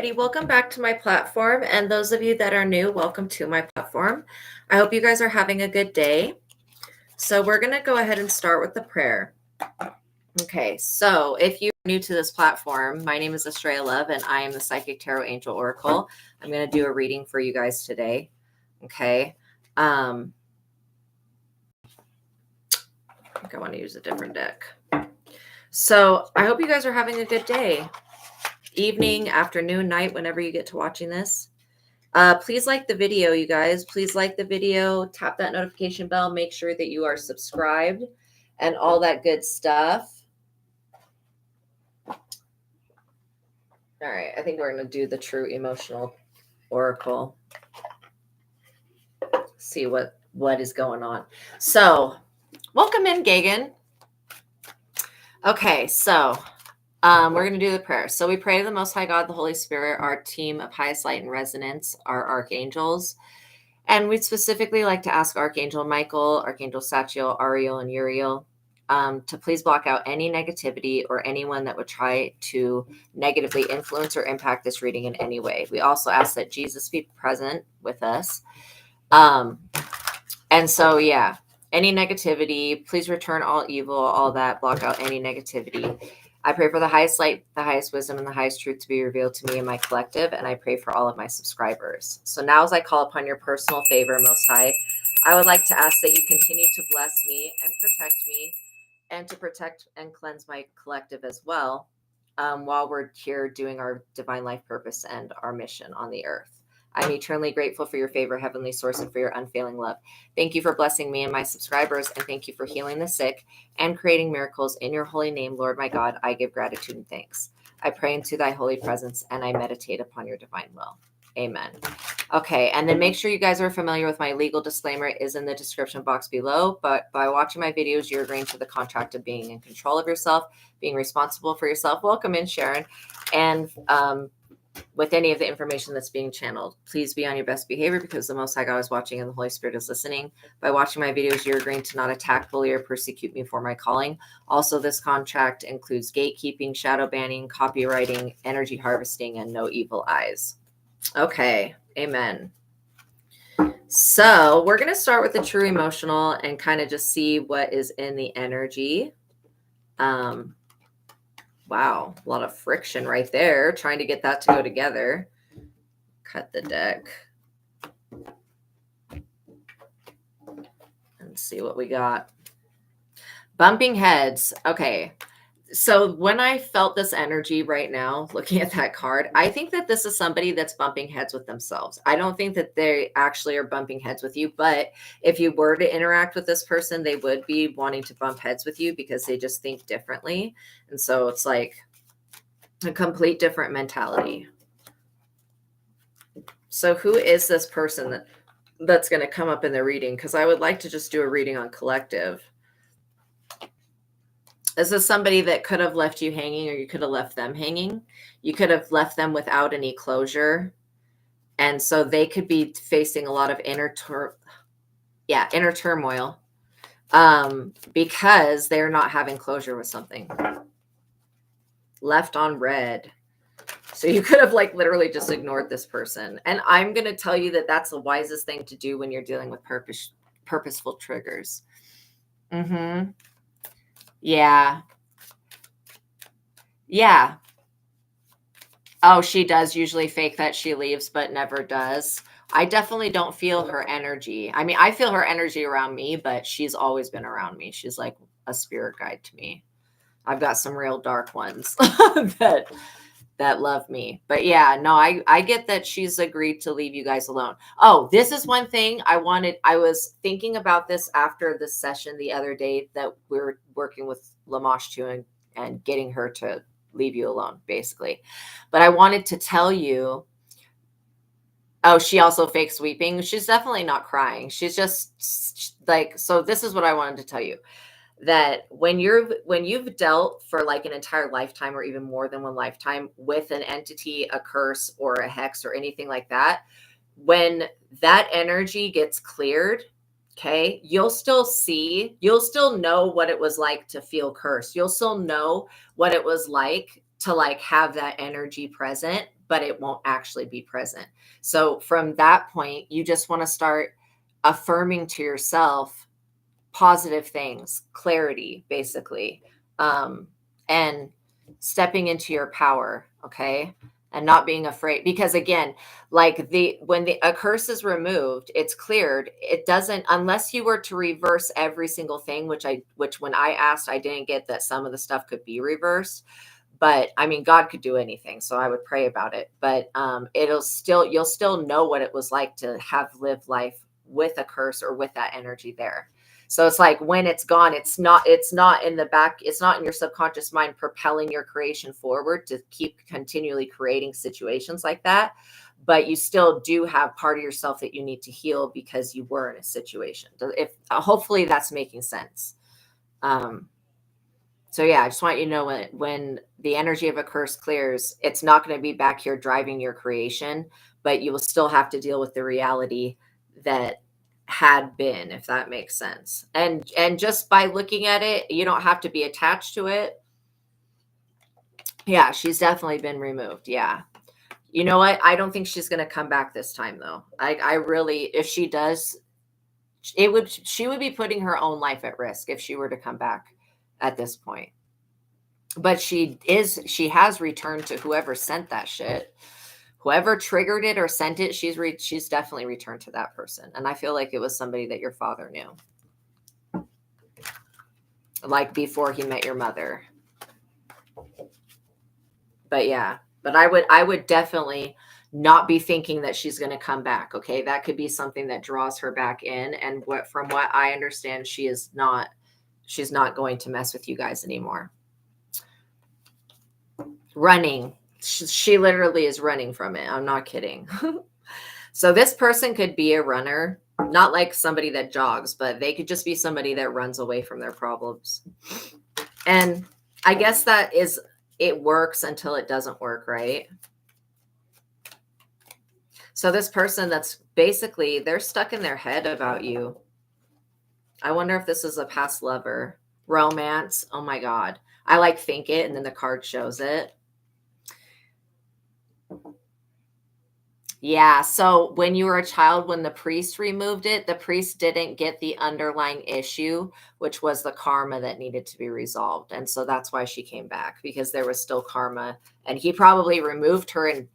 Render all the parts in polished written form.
Alrighty, welcome back to my platform. And those of you that are new, welcome to my platform. I hope you guys are having a good day. So we're going to go ahead and start with the prayer. Okay, so if you're new to this platform, my name is Astraea Love, and I am the Psychic Tarot Angel Oracle. I'm going to do a reading for you guys today. Okay. I think I want to use a different deck. So I hope you guys are having a good day. Evening, afternoon, night, whenever you get to watching this. Please like the video, you guys. Please like the video, tap that notification bell, make sure that you are subscribed and all that good stuff. All right, I think we're going to do the true emotional oracle. See what is going on. So, welcome in, Gagan. Okay, so we're going to do the prayer. So we pray to the Most High God, the Holy Spirit, our team of highest light and resonance, our archangels. And we'd specifically like to ask Archangel Michael, Archangel Sachiel, Ariel, and Uriel to please block out any negativity or anyone that would try to negatively influence or impact this reading in any way. We also ask that Jesus be present with us. And so, yeah, any negativity, please return all evil, all that, block out any negativity. I pray for the highest light, the highest wisdom, and the highest truth to be revealed to me and my collective, and I pray for all of my subscribers. So now as I call upon your personal favor, Most High, I would like to ask that you continue to bless me and protect me, and to protect and cleanse my collective as well, while we're here doing our divine life purpose and our mission on the earth. I'm eternally grateful for your favor, Heavenly Source, and for your unfailing love. Thank you for blessing me and my subscribers, and thank you for healing the sick and creating miracles in your holy name, Lord my God. I give gratitude and thanks. I pray into thy holy presence, and I meditate upon your divine will. Amen. Okay, and then make sure you guys are familiar with my legal disclaimer. It is in the description box below, but by watching my videos, you're agreeing to the contract of being in control of yourself, being responsible for yourself. Welcome in, Sharon. And with any of the information that's being channeled, please be on your best behavior because the Most High God is watching and the Holy Spirit is listening. By watching my videos, you're agreeing to not attack, bully, or persecute me for my calling. Also, this contract includes gatekeeping, shadow banning, copywriting, energy harvesting, and no evil eyes. Okay, amen. So we're going to start with the true emotional and kind of just see what is in the energy. Wow, a lot of friction right there, trying to get that to go together. Cut the deck. And see what we got. Bumping heads. Okay. So when I felt this energy right now, looking at that card, I think that this is somebody that's bumping heads with themselves. I don't think that they actually are bumping heads with you, but if you were to interact with this person, they would be wanting to bump heads with you because they just think differently. And so it's like a complete different mentality. So who is this person that's going to come up in the reading? Because I would like to just do a reading on collective. Is this somebody that could have left you hanging, or you could have left them hanging? You could have left them without any closure. And so they could be facing a lot of inner turmoil because they're not having closure with something. Left on red. So you could have like literally just ignored this person. And I'm going to tell you that that's the wisest thing to do when you're dealing with purposeful triggers. Yeah. Yeah. Oh, she does usually fake that she leaves, but never does. I definitely don't feel her energy. I mean, I feel her energy around me, but she's always been around me. She's like a spirit guide to me. I've got some real dark ones that love me. But yeah, no, I get that she's agreed to leave you guys alone. Oh, this is one thing I was thinking about this after the session the other day that we were working with Lamash too and getting her to leave you alone, basically. But I wanted to tell you, oh, she also fakes weeping. She's definitely not crying. She's just like, so this is what I wanted to tell you. That when you've dealt for like an entire lifetime or even more than one lifetime with an entity, a curse, or a hex or anything like that, when that energy gets cleared, okay, you'll still know what it was like to feel cursed. You'll still know what it was like to like have that energy present, but it won't actually be present. So from that point, you just want to start affirming to yourself positive things, clarity, basically, and stepping into your power, okay? And not being afraid, because again, like when a curse is removed, it's cleared. It doesn't, unless you were to reverse every single thing, which when I asked, I didn't get that some of the stuff could be reversed. But I mean, God could do anything, so I would pray about it. But you'll still know what it was like to have lived life with a curse or with that energy there. So it's like when it's gone, it's not in the back, it's not in your subconscious mind propelling your creation forward to keep continually creating situations like that. But you still do have part of yourself that you need to heal because you were in a situation. If hopefully that's making sense. So yeah, I just want you to know when the energy of a curse clears, it's not going to be back here driving your creation, but you will still have to deal with the reality that had been, if that makes sense. And just by looking at it, you don't have to be attached to it. Yeah, she's definitely been removed. Yeah. You know what? I don't think she's going to come back this time though. I really, if she does, she would be putting her own life at risk if she were to come back at this point. But she has returned to whoever sent that shit. Whoever triggered it or sent it, she's definitely returned to that person. And I feel like it was somebody that your father knew. Like before he met your mother. But yeah, but I would definitely not be thinking that she's going to come back. Okay. That could be something that draws her back in. And from what I understand, she's not going to mess with you guys anymore. Running. She literally is running from it. I'm not kidding. So this person could be a runner, not like somebody that jogs, but they could just be somebody that runs away from their problems. And I guess it works until it doesn't work, right? So this person that's basically, they're stuck in their head about you. I wonder if this is a past lover. Romance. Oh my God. I like think it, and then the card shows it. Yeah. So when you were a child, when the priest removed it, the priest didn't get the underlying issue, which was the karma that needed to be resolved. And so that's why she came back, because there was still karma. And he probably removed her and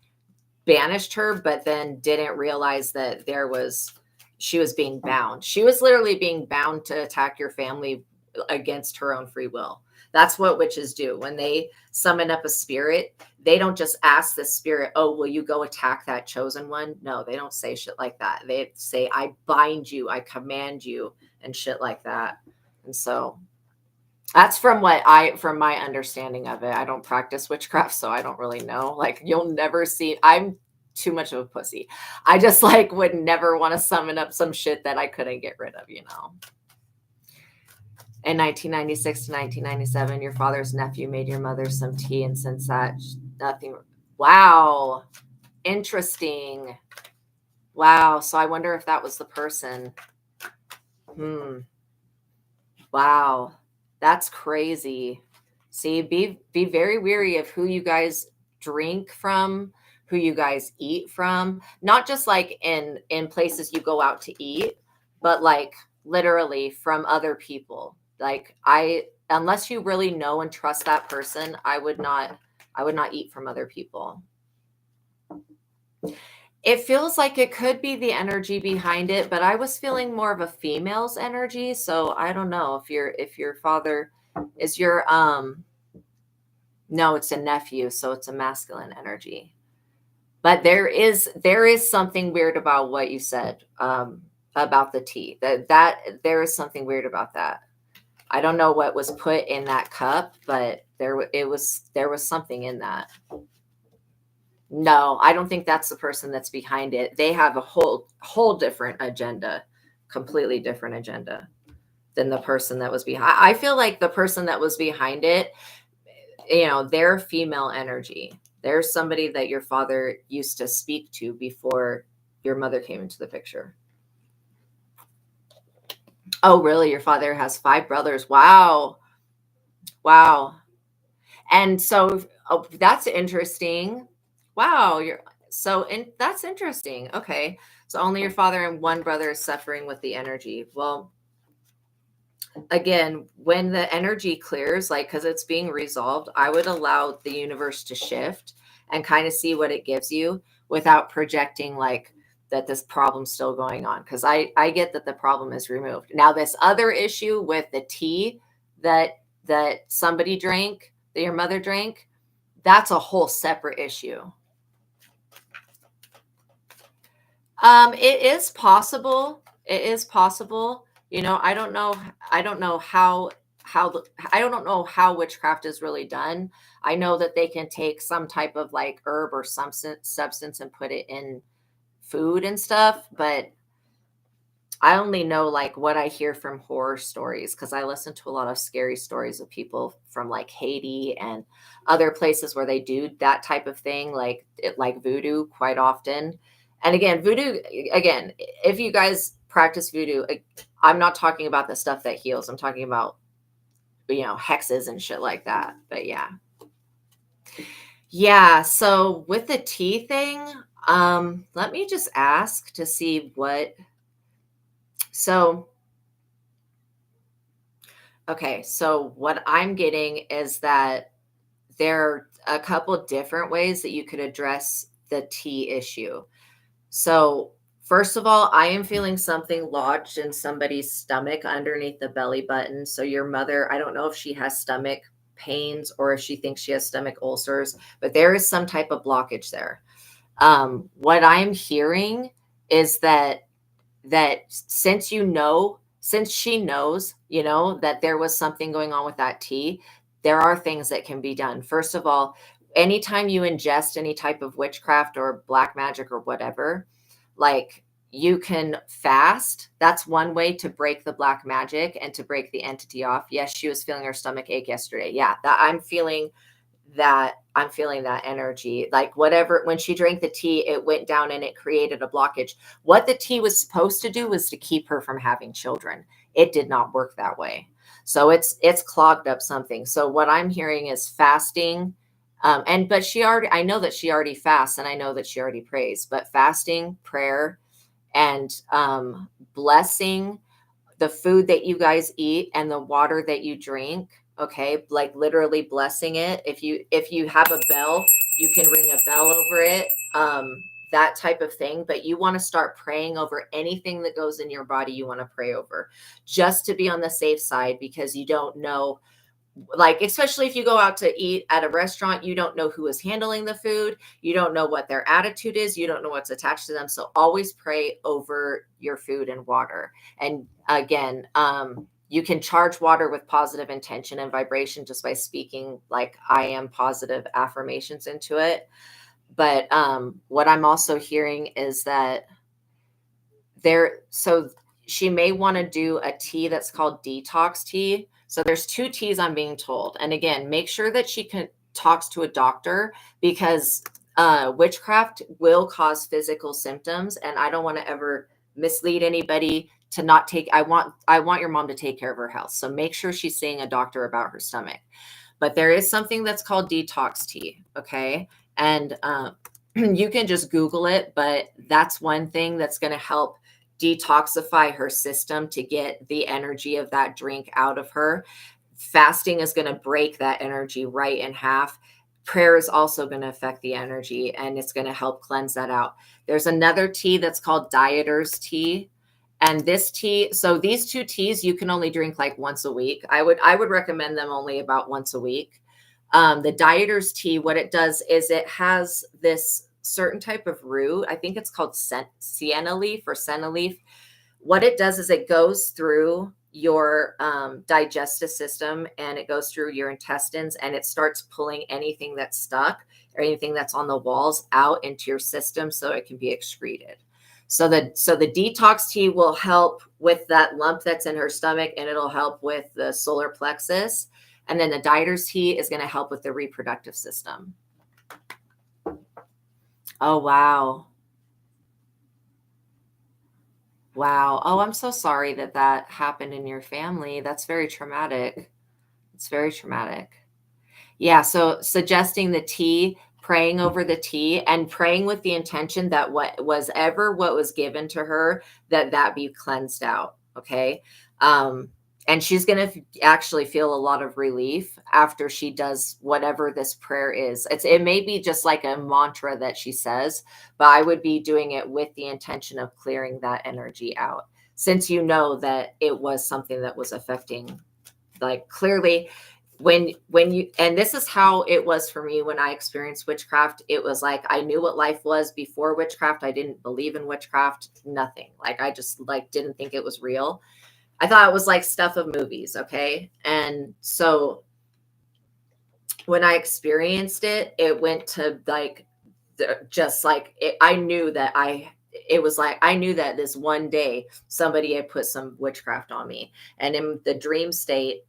banished her, but then didn't realize that she was being bound. She was literally being bound to attack your family against her own free will. That's what witches do. When they summon up a spirit, they don't just ask the spirit, oh, will you go attack that chosen one? No, they don't say shit like that. They say, I bind you, I command you, and shit like that. And so that's from my understanding of it. I don't practice witchcraft, so I don't really know. Like, you'll never see, I'm too much of a pussy. I just would never want to summon up some shit that I couldn't get rid of, In 1996 to 1997, your father's nephew made your mother some tea, and since that, nothing. Wow. Interesting. Wow. So I wonder if that was the person. Wow. That's crazy. See, be very wary of who you guys drink from, who you guys eat from, not just like in places you go out to eat, but like literally from other people. Like unless you really know and trust that person, I would not eat from other people. It feels like it could be the energy behind it, but I was feeling more of a female's energy. So I don't know if your father is your, no, it's a nephew. So it's a masculine energy, but there is something weird about what you said, about the tea, that there is something weird about that. I don't know what was put in that cup, but there was something in that. No, I don't think that's the person that's behind it. They have a whole different agenda, completely different agenda than the person that was behind. I feel like the person that was behind it, they're female energy. They're somebody that your father used to speak to before your mother came into the picture. Oh, really? Your father has 5 brothers. Wow. Wow. And so that's interesting. Wow, that's interesting. Okay. So only your father and one brother is suffering with the energy. Well, again, when the energy clears, like because it's being resolved, I would allow the universe to shift and kind of see what it gives you without projecting like that this problem's still going on. Because I get that the problem is removed. Now, this other issue with the tea that somebody drank, that your mother drank, that's a whole separate issue. It is possible. It is possible. You know, I don't know. I don't know I don't know how witchcraft is really done. I know that they can take some type of like herb or some substance and put it in food and stuff, but I only know like what I hear from horror stories because I listen to a lot of scary stories of people from like Haiti and other places where they do that type of thing, like voodoo quite often. And again, voodoo, again, if you guys practice voodoo, I'm not talking about the stuff that heals. I'm talking about, hexes and shit like that. But yeah. Yeah. So with the tea thing, let me just ask to see so Okay, so what I'm getting is that there are a couple different ways that you could address the tea issue. So, first of all, I am feeling something lodged in somebody's stomach underneath the belly button. So, your mother, I don't know if she has stomach pains or if she thinks she has stomach ulcers, but there is some type of blockage there. What I'm hearing is that since she knows, that there was something going on with that tea, there are things that can be done. First of all, anytime you ingest any type of witchcraft or black magic or whatever, like you can fast. That's one way to break the black magic and to break the entity off. Yes, she was feeling her stomach ache yesterday. Yeah, that I'm feeling that energy. Like whatever, when she drank the tea, it went down and it created a blockage. What the tea was supposed to do was to keep her from having children. It did not work that way. So it's clogged up something. So what I'm hearing is fasting. But I know that she already fasts and I know that she already prays, but fasting, prayer, and blessing the food that you guys eat and the water that you drink, okay, like literally blessing it. If you have a bell, you can ring a bell over it, that type of thing. But you want to start praying over anything that goes in your body. You want to pray over just to be on the safe side, because you don't know, like especially if you go out to eat at a restaurant, you don't know who is handling the food, you don't know what their attitude is, you don't know what's attached to them. So always pray over your food and water. And again, you can charge water with positive intention and vibration just by speaking like I am positive affirmations into it. But what I'm also hearing is that so she may want to do a tea that's called detox tea. So there's two teas I'm being told. And again, make sure that she talks to a doctor, because witchcraft will cause physical symptoms. And I don't want to ever mislead anybody to not take, I want your mom to take care of her health. So make sure she's seeing a doctor about her stomach. But there is something that's called detox tea. Okay. And you can just Google it, but that's one thing that's going to help detoxify her system to get the energy of that drink out of her. Fasting is going to break that energy right in half. Prayer is also going to affect the energy and it's going to help cleanse that out. There's another tea that's called dieter's tea. And this tea, so these two teas you can only drink like once a week. I would recommend them only about once a week. The dieter's tea, what it does is it has this certain type of root. I think it's called sienna leaf or senna leaf. What it does is it goes through your digestive system and it goes through your intestines and it starts pulling anything that's stuck or anything that's on the walls out into your system so it can be excreted. So the detox tea will help with that lump that's in her stomach and it'll help with the solar plexus. And then the dieter's tea is going to help with the reproductive system. Oh, wow. Wow. Oh, I'm so sorry that happened in your family. That's very traumatic. It's very traumatic. Yeah. So suggesting the tea, praying over the tea and praying with the intention that what was given to her, that be cleansed out. Okay. And she's going to actually feel a lot of relief after she does whatever this prayer is. It may be just like a mantra that she says, but I would be doing it with the intention of clearing that energy out, since you know that it was something that was affecting, like, clearly when you, and this is how it was for me when I experienced witchcraft. It was like I knew what life was before witchcraft. I didn't believe in witchcraft, nothing. Like, I just like didn't think it was real. I thought it was like stuff of movies. Okay. And so when I experienced it, it went to like, just like it, I knew that it was like, I knew that this one day somebody had put some witchcraft on me. And in the dream state,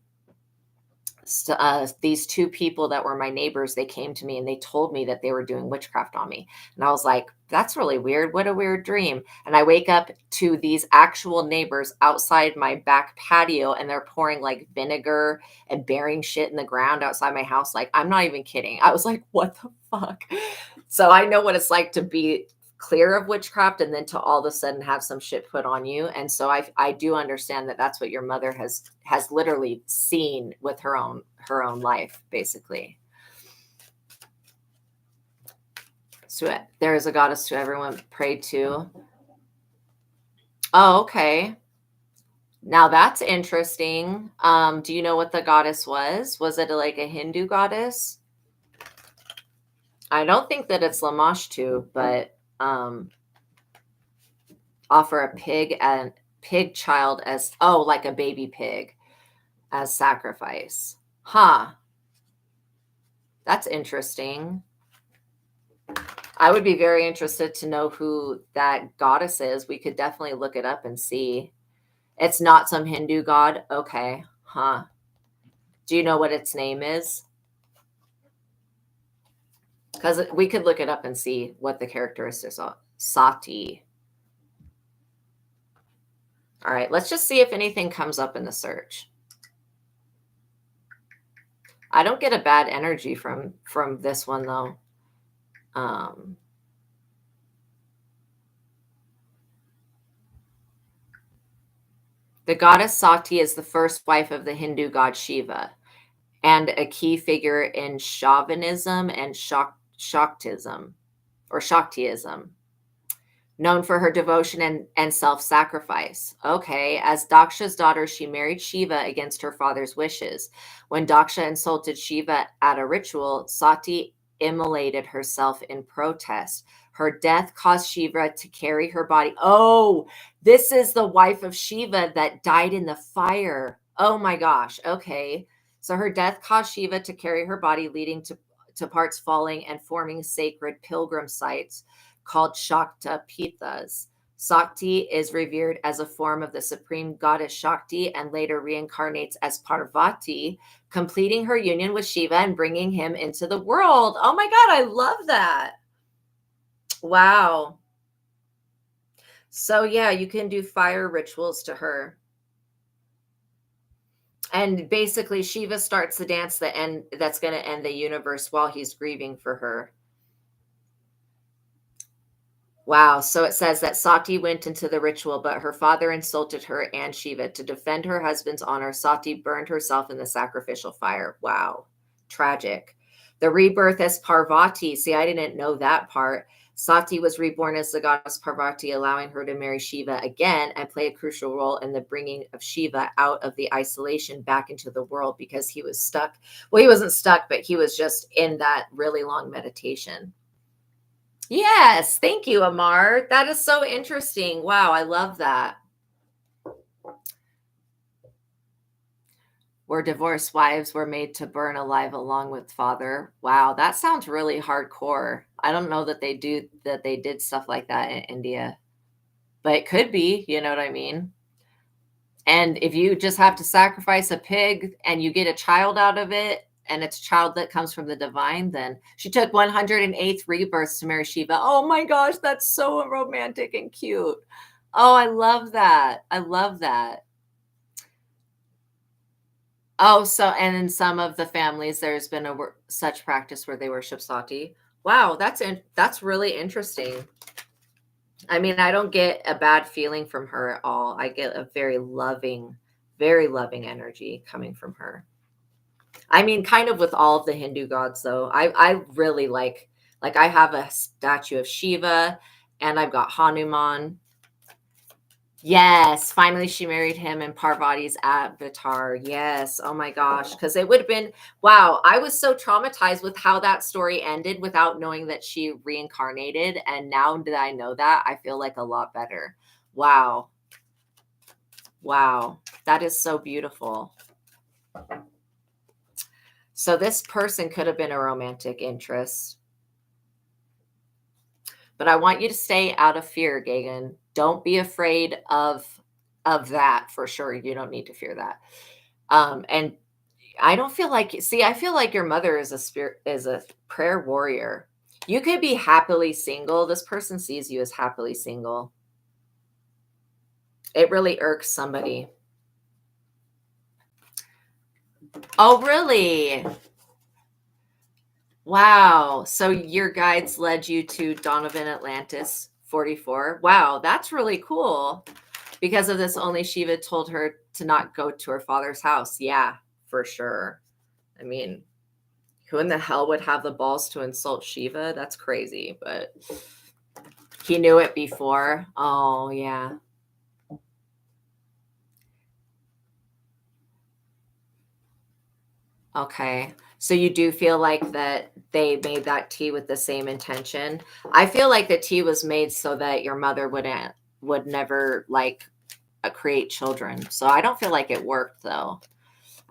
these two people that were my neighbors, they came to me and they told me that they were doing witchcraft on me. And I was like, that's really weird. What a weird dream. And I wake up to these actual neighbors outside my back patio, and they're pouring like vinegar and burying shit in the ground outside my house. Like, I'm not even kidding. I was like, what the fuck? So I know what it's like to be clear of witchcraft and then to all of a sudden have some shit put on you. And so I do understand that that's what your mother has literally seen with her own life, basically. So there is a goddess to everyone pray to. Oh, okay. Now that's interesting. Do you know what the goddess was? Was it like a Hindu goddess? I don't think that it's Lamashtu, but offer a pig child as, like a baby pig as sacrifice. Huh. That's interesting. I would be very interested to know who that goddess is. We could definitely look it up and see. It's not some Hindu god. Okay. Huh. Do you know what its name is? Because we could look it up and see what the characteristics are. Sati. All right, let's just see if anything comes up in the search. I don't get a bad energy from this one, though. The goddess Sati is the first wife of the Hindu god Shiva and a key figure in Shaivism and Shaktism, or Shaktism, known for her devotion and self-sacrifice. Okay, as Daksha's daughter, she married Shiva against her father's wishes. When Daksha insulted Shiva at a ritual, Sati immolated herself in protest. Her death caused Shiva to carry her body. Oh, this is the wife of Shiva that died in the fire. Oh my gosh. Okay. So her death caused Shiva to carry her body, leading to parts falling and forming sacred pilgrim sites called Shakta Pithas. Sakti is revered as a form of the supreme goddess Shakti and later reincarnates as Parvati, completing her union with Shiva and bringing him into the world. Oh my God, I love that. Wow. So yeah, you can do fire rituals to her. And basically Shiva starts the dance that's going to end the universe while he's grieving for her. Wow. So it says that Sati went into the ritual, but her father insulted her and Shiva. To defend her husband's honor, Sati burned herself in the sacrificial fire. Wow. Tragic. The rebirth as Parvati. See, I didn't know that part. Sati was reborn as the goddess Parvati, allowing her to marry Shiva again and play a crucial role in the bringing of Shiva out of the isolation back into the world, because he was stuck. Well, he wasn't stuck, but he was just in that really long meditation. Yes, thank you, Amar. That is so interesting. Wow, I love that. Where divorced wives were made to burn alive along with father. Wow, that sounds really hardcore. I don't know that they did stuff like that in India, but it could be, you know what I mean? And if you just have to sacrifice a pig and you get a child out of it, and it's a child that comes from the divine, then she took 108 rebirths to marry Shiva. Oh my gosh, that's so romantic and cute. Oh, I love that. I love that. Oh, so, and in some of the families, there's been such practice where they worship Sati. Wow, that's really interesting. I mean, I don't get a bad feeling from her at all. I get a very loving energy coming from her. I mean, kind of with all of the Hindu gods, though. I really like I have a statue of Shiva, and I've got Hanuman. Yes, finally she married him in Parvati's avatar. Yes. Oh my gosh. Because it would have been, wow. I was so traumatized with how that story ended without knowing that she reincarnated. And now that I know that, I feel like a lot better. Wow. Wow. That is so beautiful. So this person could have been a romantic interest. But I want you to stay out of fear, Gagan. Don't be afraid of that for sure. You don't need to fear that. And I don't feel like, see, I feel like your mother is a prayer warrior. You could be happily single. This person sees you as happily single. It really irks somebody. Oh, really? Wow. So your guides led you to Donovan Atlantis 44. Wow, that's really cool. Because of this, only Shiva told her to not go to her father's house. Yeah, for sure. I mean, who in the hell would have the balls to insult Shiva? That's crazy, but he knew it before. Oh, yeah. Okay. So you do feel like that they made that tea with the same intention? I feel like the tea was made so that your mother would never create children. So I don't feel like it worked though.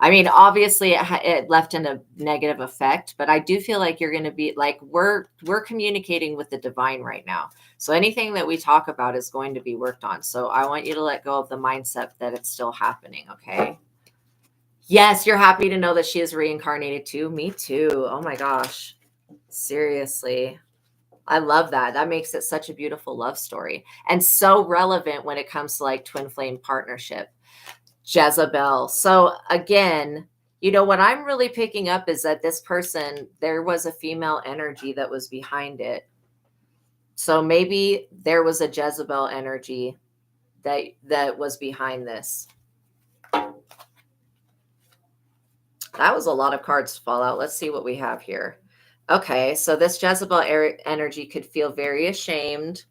I mean, obviously it left in a negative effect, but I do feel like you're going to be like, we're communicating with the divine right now. So anything that we talk about is going to be worked on. So I want you to let go of the mindset that it's still happening. Okay. Yes. You're happy to know that she is reincarnated too. Me too. Oh my gosh. Seriously. I love that. That makes it such a beautiful love story and so relevant when it comes to like twin flame partnership. Jezebel. So again, what I'm really picking up is that this person, there was a female energy that was behind it. So maybe there was a Jezebel energy that was behind this. That was a lot of cards to fall out. Let's see what we have here. Okay, so this Jezebel energy could feel very ashamed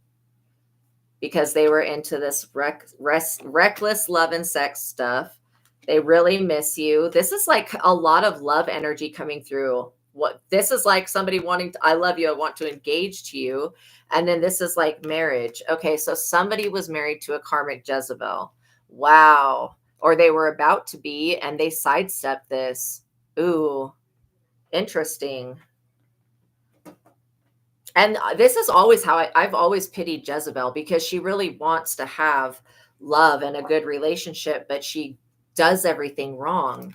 because they were into this reckless love and sex stuff. They really miss you. This is like a lot of love energy coming through. What this is like somebody wanting to, I love you, I want to engage to you. And then this is like marriage. Okay, so somebody was married to a karmic Jezebel. Wow. Or they were about to be and they sidestepped this. Ooh, interesting. And this is always how I've always pitied Jezebel because she really wants to have love and a good relationship, but she does everything wrong.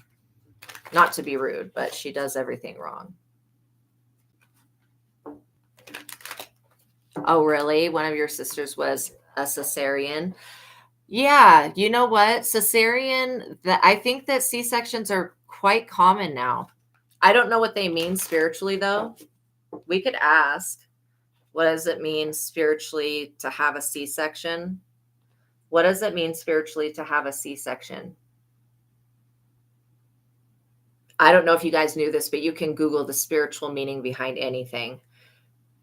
Not to be rude, but she does everything wrong. Oh, really? One of your sisters was a cesarean? Yeah, you know what? Cesarean, I think that C-sections are quite common now. I don't know what they mean spiritually, though. We could ask. What does it mean spiritually to have a C-section? What does it mean spiritually to have a C-section? I don't know if you guys knew this, but you can Google the spiritual meaning behind anything.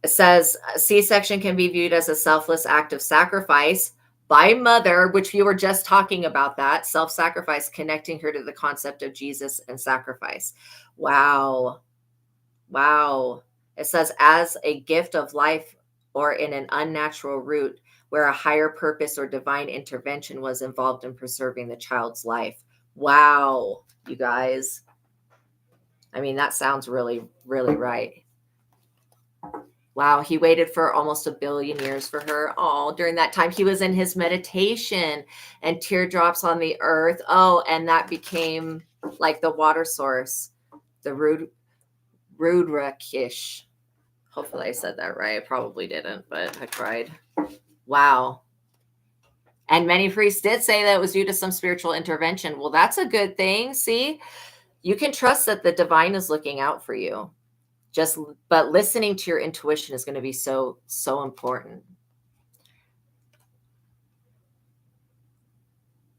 It says C-section can be viewed as a selfless act of sacrifice by mother, which you were just talking about that, self-sacrifice, connecting her to the concept of Jesus and sacrifice. Wow. Wow. It says as a gift of life or in an unnatural route where a higher purpose or divine intervention was involved in preserving the child's life. Wow, you guys. I mean, that sounds really, really right. Wow, he waited for almost 1 billion years for her. Oh, during that time, he was in his meditation and teardrops on the earth. Oh, and that became like the water source, the Rudrakish. Hopefully I said that right. I probably didn't, but I tried. Wow. And many priests did say that it was due to some spiritual intervention. Well, that's a good thing. See, you can trust that the divine is looking out for you. But listening to your intuition is going to be so important.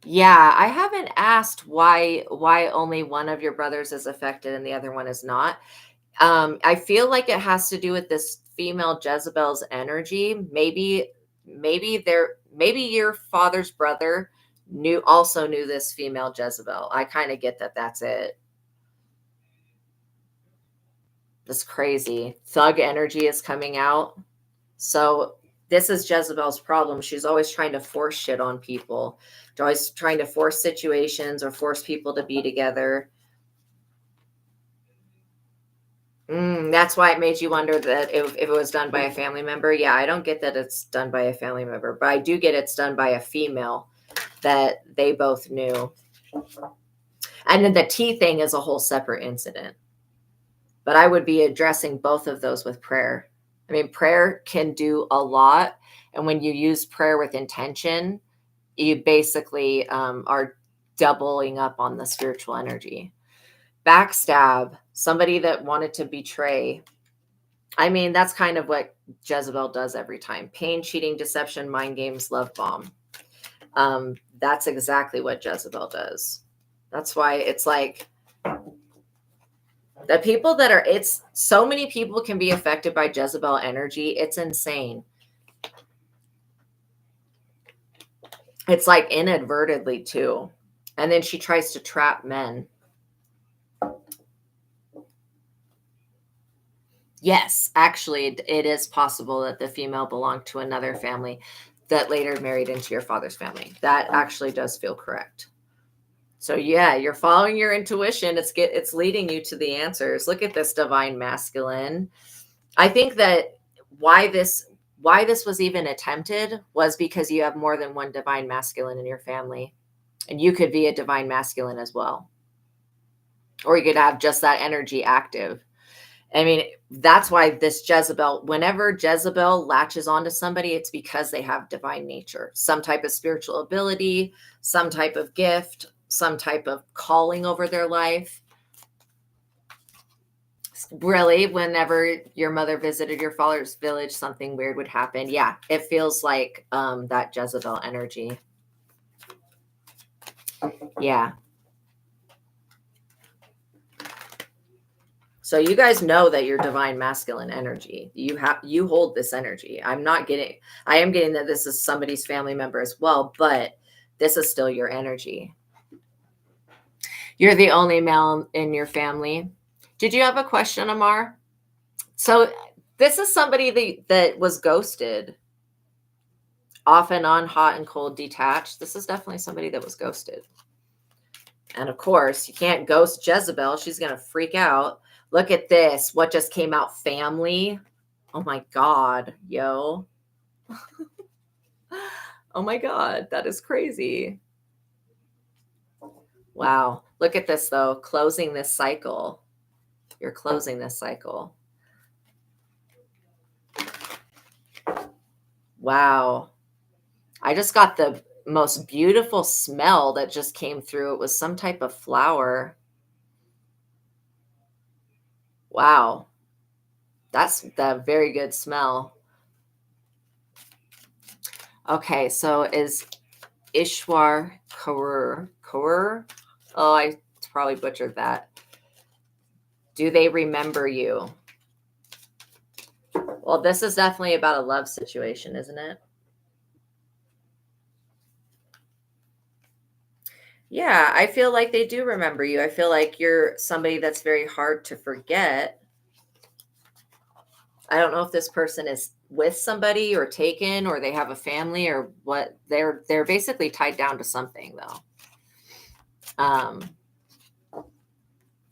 Yeah, I haven't asked why only one of your brothers is affected and the other one is not. I feel like it has to do with this female Jezebel's energy. Maybe your father's brother also knew this female Jezebel. I kind of get that that's it. That's crazy. Thug energy is coming out. So this is Jezebel's problem. She's always trying to force shit on people. She's always trying to force situations or force people to be together. That's why it made you wonder that if it was done by a family member. Yeah, I don't get that it's done by a family member, but I do get it's done by a female that they both knew. And then the tea thing is a whole separate incident. But I would be addressing both of those with prayer. I mean, prayer can do a lot. And when you use prayer with intention, you basically are doubling up on the spiritual energy. Backstab, somebody that wanted to betray. I mean, that's kind of what Jezebel does every time. Pain, cheating, deception, mind games, love bomb. That's exactly what Jezebel does. That's why it's like the people that are, it's so many people can be affected by Jezebel energy. It's insane. It's like inadvertently too. And then she tries to trap men. Yes, actually, it is possible that the female belonged to another family that later married into your father's family. That actually does feel correct. So yeah, you're following your intuition. It's leading you to the answers. Look at this divine masculine. I think that why this was even attempted was because you have more than one divine masculine in your family, and you could be a divine masculine as well, or you could have just that energy active. I mean, that's why this Jezebel, whenever Jezebel latches onto somebody, it's because they have divine nature, some type of spiritual ability, some type of gift, some type of calling over their life. Really, whenever your mother visited your father's village, something weird would happen. Yeah, it feels like that Jezebel energy. Yeah. So you guys know that you're divine masculine energy. You hold this energy. I am getting that this is somebody's family member as well, but this is still your energy. You're the only male in your family. Did you have a question, Amar? So this is somebody that was ghosted, off and on, hot and cold, detached. This is definitely somebody that was ghosted. And of course, you can't ghost Jezebel. She's going to freak out. Look at this. What just came out? Family. Oh my God, yo. Oh my God, that is crazy. Wow. Look at this, though. Closing this cycle. You're closing this cycle. Wow. I just got the most beautiful smell that just came through. It was some type of flower. Wow. That's the very good smell. Okay, so is Ishwar Kaur? Oh, I probably butchered that. Do they remember you? Well, this is definitely about a love situation, isn't it? Yeah, I feel like they do remember you. I feel like you're somebody that's very hard to forget. I don't know if this person is with somebody or taken or they have a family or what. They're basically tied down to something though.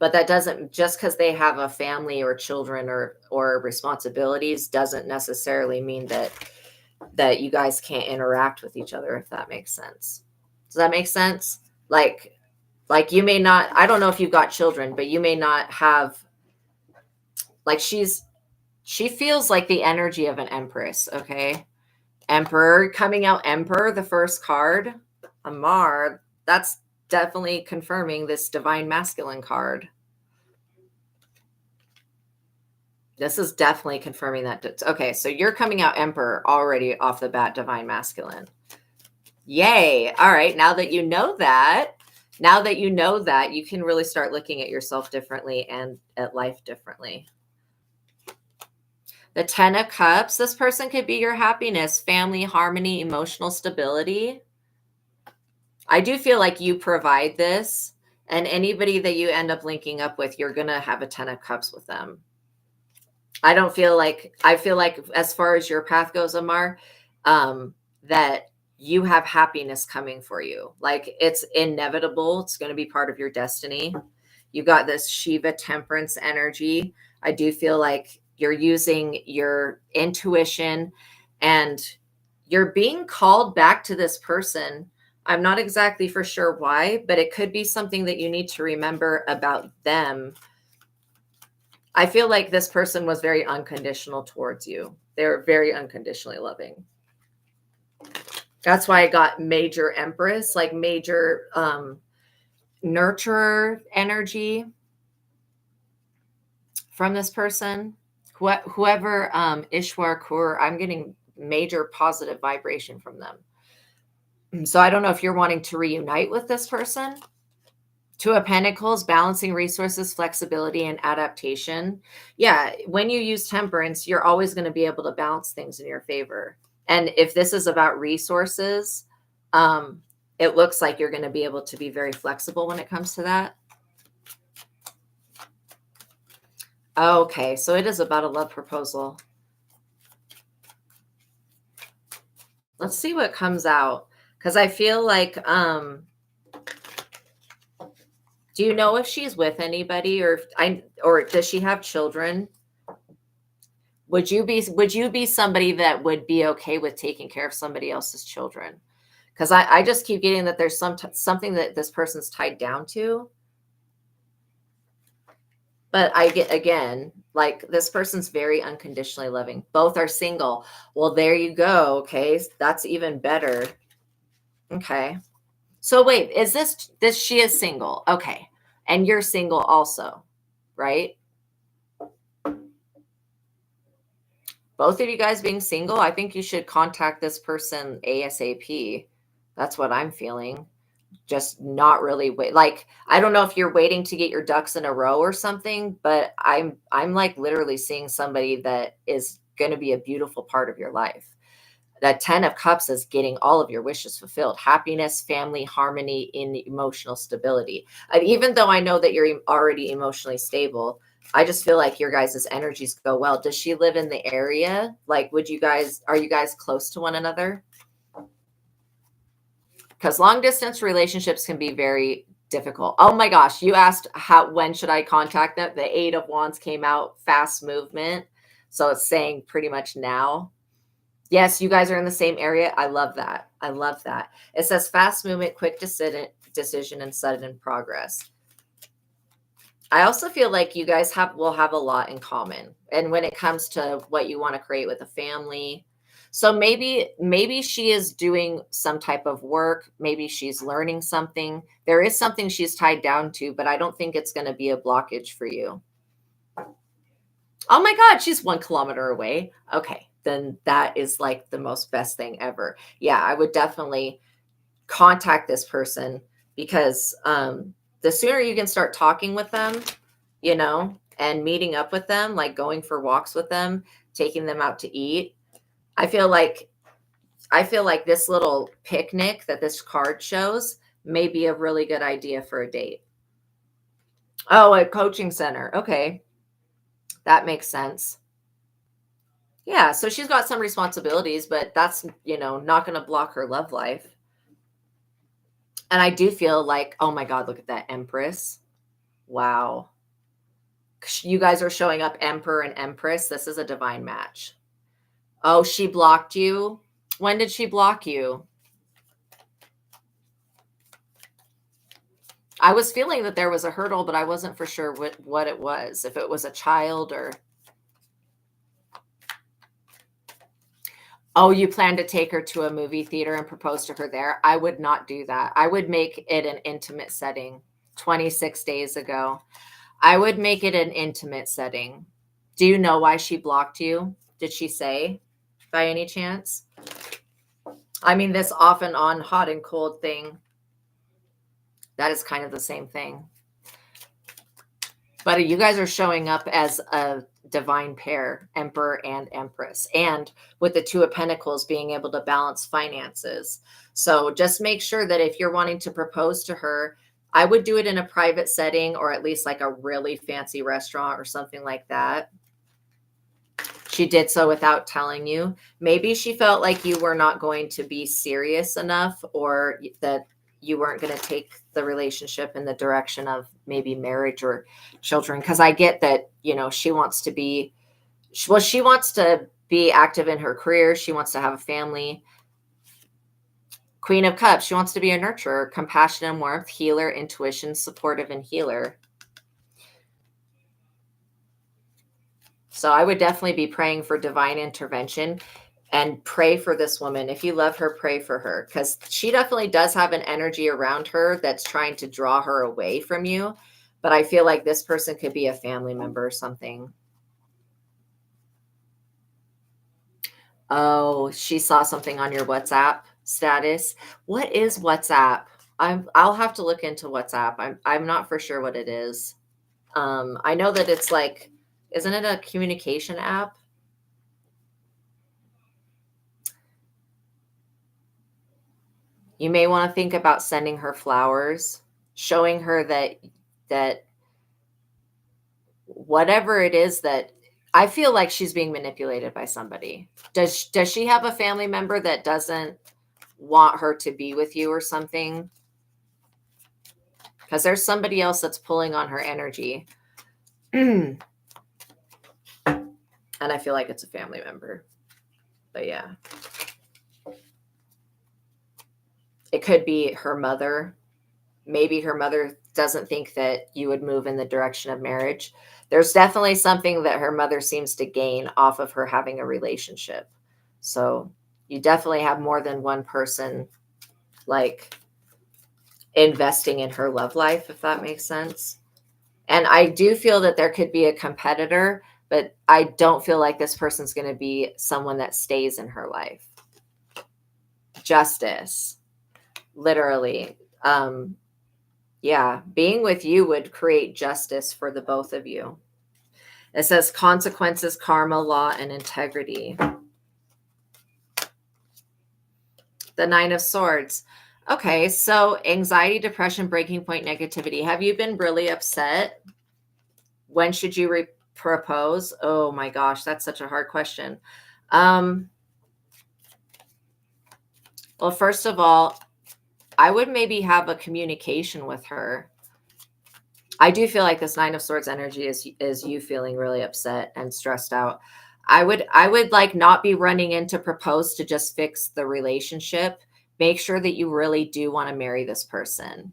But that doesn't, just because they have a family or children or responsibilities doesn't necessarily mean that you guys can't interact with each other, if that makes sense. Does that make sense? Like you may not, I don't know if you've got children, but you may not have, like she feels like the energy of an empress, okay? Emperor coming out, Emperor, the first card. Amar, that's definitely confirming this divine masculine card. This is definitely confirming that. Okay, so you're coming out Emperor already off the bat, divine masculine. Yay. All right. Now that you know that, you can really start looking at yourself differently and at life differently. The 10 of Cups, this person could be your happiness, family, harmony, emotional stability. I do feel like you provide this, and anybody that you end up linking up with, you're going to have a 10 of Cups with them. I feel like as far as your path goes, Amar, that you have happiness coming for you. Like it's inevitable. It's going to be part of your destiny. You got this Shiva temperance energy. I do feel like you're using your intuition and you're being called back to this person. I'm not exactly for sure why, but it could be something that you need to remember about them. I feel like this person was very unconditional towards you. They're very unconditionally loving. That's why I got major Empress, like major nurturer energy from this person. Whoever Ishwar Kaur, I'm getting major positive vibration from them. So I don't know if you're wanting to reunite with this person. Two of Pentacles, balancing resources, flexibility, and adaptation. Yeah, when you use temperance, you're always going to be able to balance things in your favor. And if this is about resources, it looks like you're going to be able to be very flexible when it comes to that. Okay, so it is about a love proposal. Let's see what comes out. Because I feel like, do you know if she's with anybody or does she have children? Would you be somebody that would be okay with taking care of somebody else's children? Because I just keep getting that there's something that this person's tied down to. But I get, again, like this person's very unconditionally loving. Both are single. Well, there you go. Okay. That's even better. Okay. So wait, is this she is single. Okay. And you're single also, right? Both of you guys being single, I think you should contact this person ASAP. That's what I'm feeling. Just not really wait. Like, I don't know if you're waiting to get your ducks in a row or something, but I'm like literally seeing somebody that is going to be a beautiful part of your life. That 10 of Cups is getting all of your wishes fulfilled. Happiness, family, harmony, in emotional stability. And even though I know that you're already emotionally stable, I just feel like your guys' energies go well. Does she live in the area? Like, are you guys close to one another? Because long distance relationships can be very difficult. Oh my gosh, you asked when should I contact them? The 8 of Wands came out, fast movement. So it's saying pretty much now. Yes, you guys are in the same area. I love that. I love that. It says fast movement, quick decision, and sudden progress. I also feel like you guys will have a lot in common. And when it comes to what you want to create with a family. So maybe she is doing some type of work. Maybe she's learning something. There is something she's tied down to, but I don't think it's going to be a blockage for you. Oh my God, she's 1 kilometer away. Okay, then that is like the most best thing ever. Yeah, I would definitely contact this person because the sooner you can start talking with them, and meeting up with them, like going for walks with them, taking them out to eat. I feel like this little picnic that this card shows may be a really good idea for a date. Oh, a coaching center. Okay. That makes sense. Yeah. So she's got some responsibilities, but that's, not going to block her love life. And I do feel like, oh my God, look at that Empress. Wow. You guys are showing up Emperor and Empress. This is a divine match. Oh, she blocked you. When did she block you? I was feeling that there was a hurdle, but I wasn't for sure what it was. If it was a child or. Oh, you plan to take her to a movie theater and propose to her there? I would not do that. I would make it an intimate setting. 26 days ago. I would make it an intimate setting. Do you know why she blocked you? Did she say by any chance? I mean, this off and on hot and cold thing, that is kind of the same thing. But you guys are showing up as a divine pair, Emperor and Empress, and with the Two of Pentacles being able to balance finances. So just make sure that if you're wanting to propose to her, I would do it in a private setting, or at least like a really fancy restaurant or something like that. She did so without telling you. Maybe she felt like you were not going to be serious enough, or that you weren't going to take the relationship in the direction of maybe marriage or children. Because I get that, you know, she wants to be active in her career. She wants to have a family. Queen of Cups, she wants to be a nurturer, compassion and warmth, healer, intuition, supportive, and healer. So I would definitely be praying for divine intervention and pray for this woman. If you love her, pray for her, because she definitely does have an energy around her that's trying to draw her away from you. But I feel like this person could be a family member or something. Oh, she saw something on your WhatsApp status. What is WhatsApp? I'll have to look into WhatsApp. I'm not for sure what it is. I know that it's like, isn't it a communication app? You may want to think about sending her flowers, showing her that whatever it is, that I feel like she's being manipulated by somebody. Does she have a family member that doesn't want her to be with you or something? Because there's somebody else that's pulling on her energy. And I feel like it's a family member. But yeah. It could be her mother. Maybe her mother doesn't think that you would move in the direction of marriage. There's definitely something that her mother seems to gain off of her having a relationship. So you definitely have more than one person like investing in her love life, if that makes sense. And I do feel that there could be a competitor, but I don't feel like this person's going to be someone that stays in her life. Justice, literally. Yeah, being with you would create justice for the both of you. It says consequences, karma, law, and integrity. The Nine of Swords. Okay, so anxiety, depression, breaking point, negativity. Have you been really upset? When should you propose? Oh my gosh, that's such a hard question. Well, first of all, I would maybe have a communication with her. I do feel like this Nine of Swords energy is you feeling really upset and stressed out. I would like not be running in to propose to just fix the relationship. Make sure that you really do want to marry this person.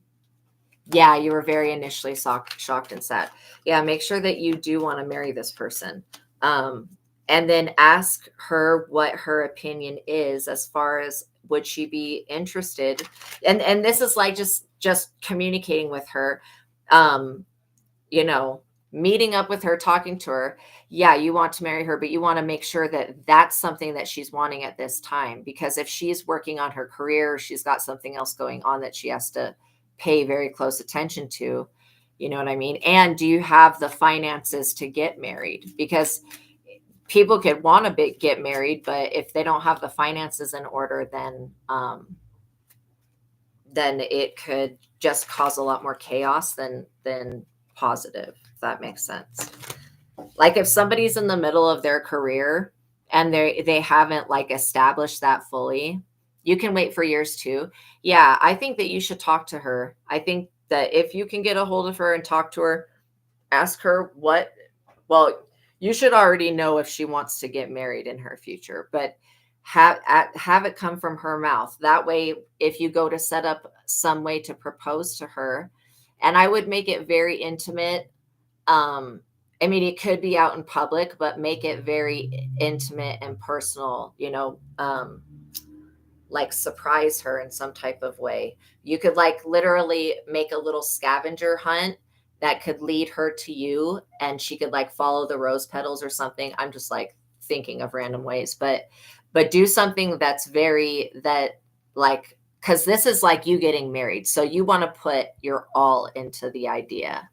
Yeah, you were very initially shocked and sad. Yeah, make sure that you do want to marry this person. And then ask her what her opinion is as far as would she be interested. And this is like just communicating with her. You know, meeting up with her, talking to her. Yeah, you want to marry her, but you want to make sure that that's something that she's wanting at this time. Because if she's working on her career, she's got something else going on that she has to pay very close attention to. You know what I mean? And do you have the finances to get married? Because people could want to get married, but if they don't have the finances in order, then it could just cause a lot more chaos than positive, if that makes sense. Like if somebody's in the middle of their career and they haven't like established that fully, you can wait for years too. Yeah, I think that you should talk to her. I think that if you can get a hold of her and talk to her, ask her well, you should already know if she wants to get married in her future, but have it come from her mouth. That way, if you go to set up some way to propose to her, and I would make it very intimate. I mean, it could be out in public, but make it very intimate and personal, you know, like surprise her in some type of way. You could like literally make a little scavenger hunt that could lead her to you, and she could like follow the rose petals or something. I'm just like thinking of random ways, but do something that's very that like, because this is like you getting married, so you want to put your all into the idea.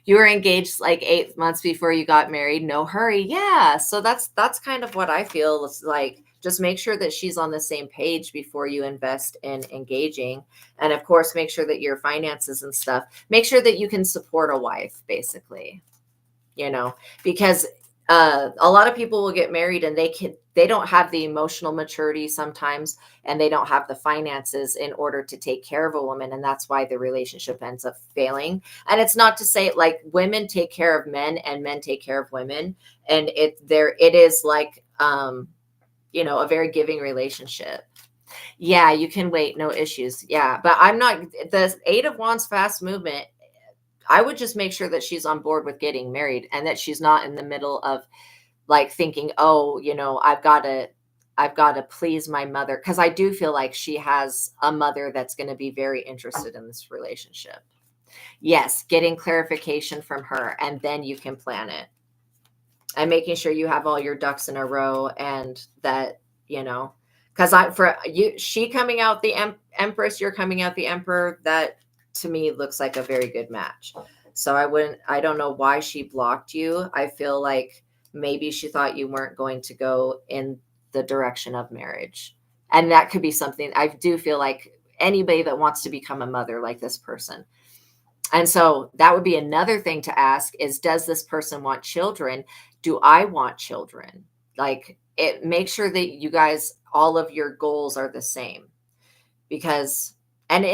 You were engaged like 8 months before you got married. No hurry. Yeah. So that's kind of what I feel is like. Just make sure that she's on the same page before you invest in engaging. And of course, make sure that your finances and stuff, make sure that you can support a wife, basically, because a lot of people will get married and they don't have the emotional maturity sometimes, and they don't have the finances in order to take care of a woman, and that's why the relationship ends up failing. And it's not to say like women take care of men and men take care of women, and it is like a very giving relationship. Yeah, you can wait, no issues. Yeah, but I'm not the 8 of Wands fast movement. I would just make sure that she's on board with getting married, and that she's not in the middle of like thinking, oh, I've got to please my mother. Cause I do feel like she has a mother that's going to be very interested in this relationship. Yes. Getting clarification from her, and then you can plan it, and making sure you have all your ducks in a row, and that, cause she coming out the Empress, you're coming out the Emperor, that to me looks like a very good match. So I don't know why she blocked you. I feel like maybe she thought you weren't going to go in the direction of marriage. And that could be something. I do feel like anybody that wants to become a mother, like this person. And so that would be another thing to ask is, does this person want children? Do I want children? Like, make sure that you guys, all of your goals are the same, because and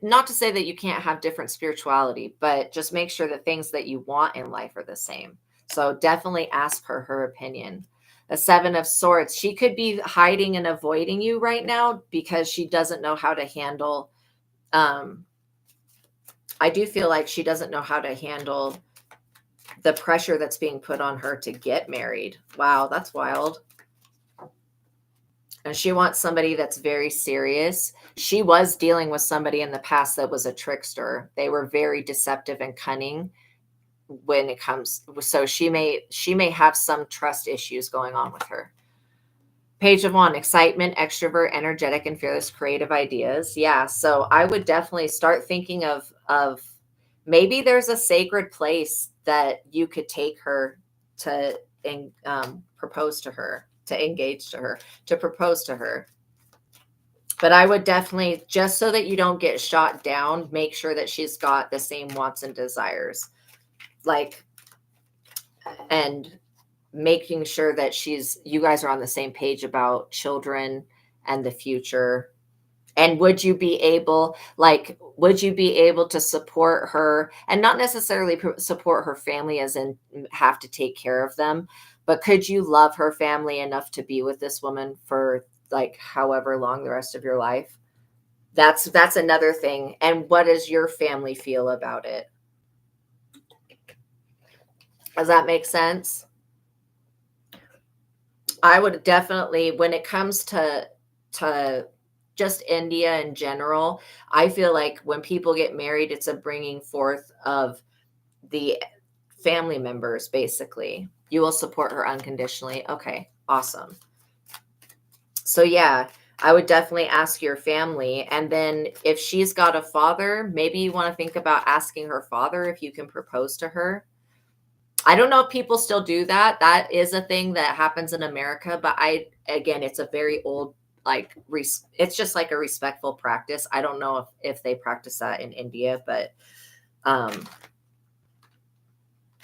not to say that you can't have different spirituality, but just make sure the things that you want in life are the same. So definitely ask her opinion. The 7 of Swords, she could be hiding and avoiding you right now because she doesn't know how to handle. I do feel like she doesn't know how to handle the pressure that's being put on her to get married. Wow, that's wild. And she wants somebody that's very serious. She was dealing with somebody in the past that was a trickster. They were very deceptive and cunning when it comes. So she may have some trust issues going on with her. Page of Wands, excitement, extrovert, energetic, and fearless, creative ideas. Yeah. So I would definitely start thinking of maybe there's a sacred place that you could take her to propose to her, to engage to her, to propose to her. But I would definitely, just so that you don't get shot down, make sure that she's got the same wants and desires. And making sure that you guys are on the same page about children and the future. And would you be able to support her, and not necessarily support her family as in have to take care of them, but could you love her family enough to be with this woman for like however long the rest of your life? That's another thing. And what does your family feel about it? Does that make sense? I would definitely, when it comes to just India in general, I feel like when people get married, it's a bringing forth of the family members, basically. You will support her unconditionally. Okay, awesome. So yeah, I would definitely ask your family. And then if she's got a father, maybe you want to think about asking her father if you can propose to her. I don't know if people still do that. That is a thing that happens in America, but again, it's a very old, like, it's just like a respectful practice. I don't know if they practice that in India, but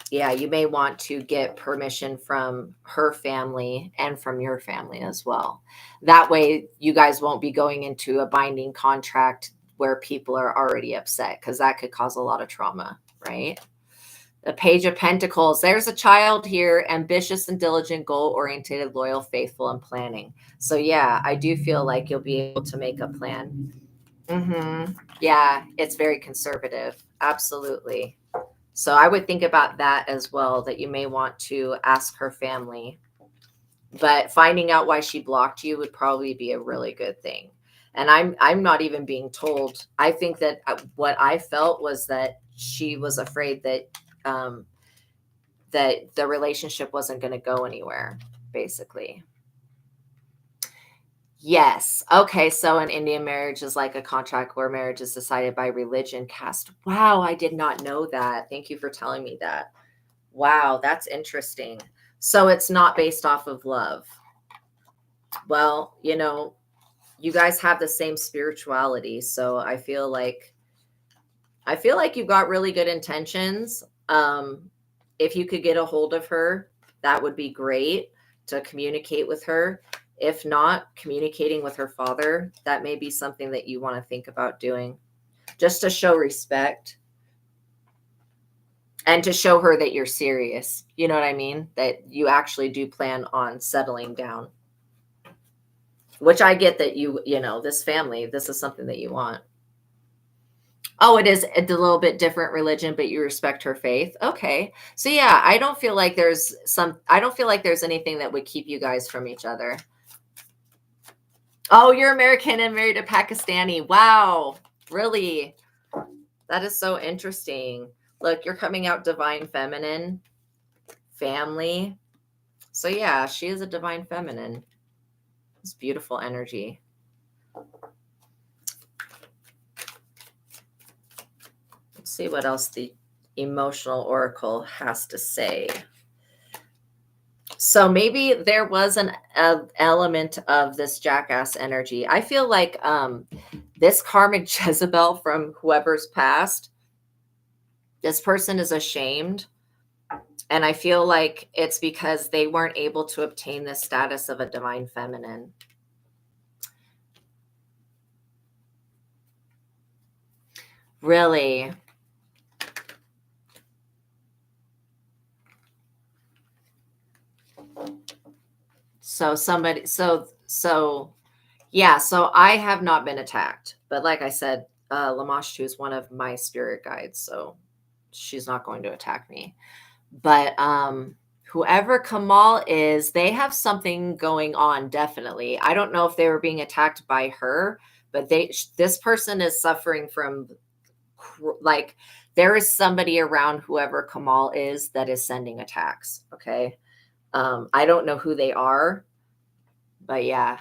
yeah, you may want to get permission from her family and from your family as well. That way you guys won't be going into a binding contract where people are already upset, because that could cause a lot of trauma, right? The Page of Pentacles. There's a child here, ambitious and diligent, goal-oriented, loyal, faithful, and planning. So yeah, I do feel like you'll be able to make a plan. Yeah, it's very conservative. Absolutely. So I would think about that as well, that you may want to ask her family. But finding out why she blocked you would probably be a really good thing. And I'm not even being told. I think that what I felt was that she was afraid that that the relationship wasn't going to go anywhere, basically. Yes. Okay. So an Indian marriage is like a contract where marriage is decided by religion, caste. Wow. I did not know that. Thank you for telling me that. Wow. That's interesting. So it's not based off of love. Well, you guys have the same spirituality. So I feel like you got really good intentions. If you could get a hold of her, that would be great to communicate with her. If not, communicating with her father, that may be something that you want to think about doing, just to show respect and to show her that you're serious. You know what I mean? That you actually do plan on settling down. Which I get that this family, this is something that you want. Oh, it is a little bit different religion, but you respect her faith. Okay. So yeah, I don't feel like there's anything that would keep you guys from each other. Oh, you're American and married a Pakistani. Wow. Really? That is so interesting. Look, you're coming out divine feminine, family. So yeah, she is a divine feminine. It's beautiful energy. Let's see what else the emotional oracle has to say. So maybe there was an element of this jackass energy. I feel like this karmic Jezebel from whoever's past, this person is ashamed. And I feel like it's because they weren't able to obtain the status of a divine feminine. Really? So yeah, so I have not been attacked, but like I said, Lamashtu is one of my spirit guides, so she's not going to attack me. But whoever Kamal is, they have something going on, definitely. I don't know if they were being attacked by her, but this person is suffering from, like, there is somebody around whoever Kamal is that is sending attacks, okay? I don't know who they are, but yeah.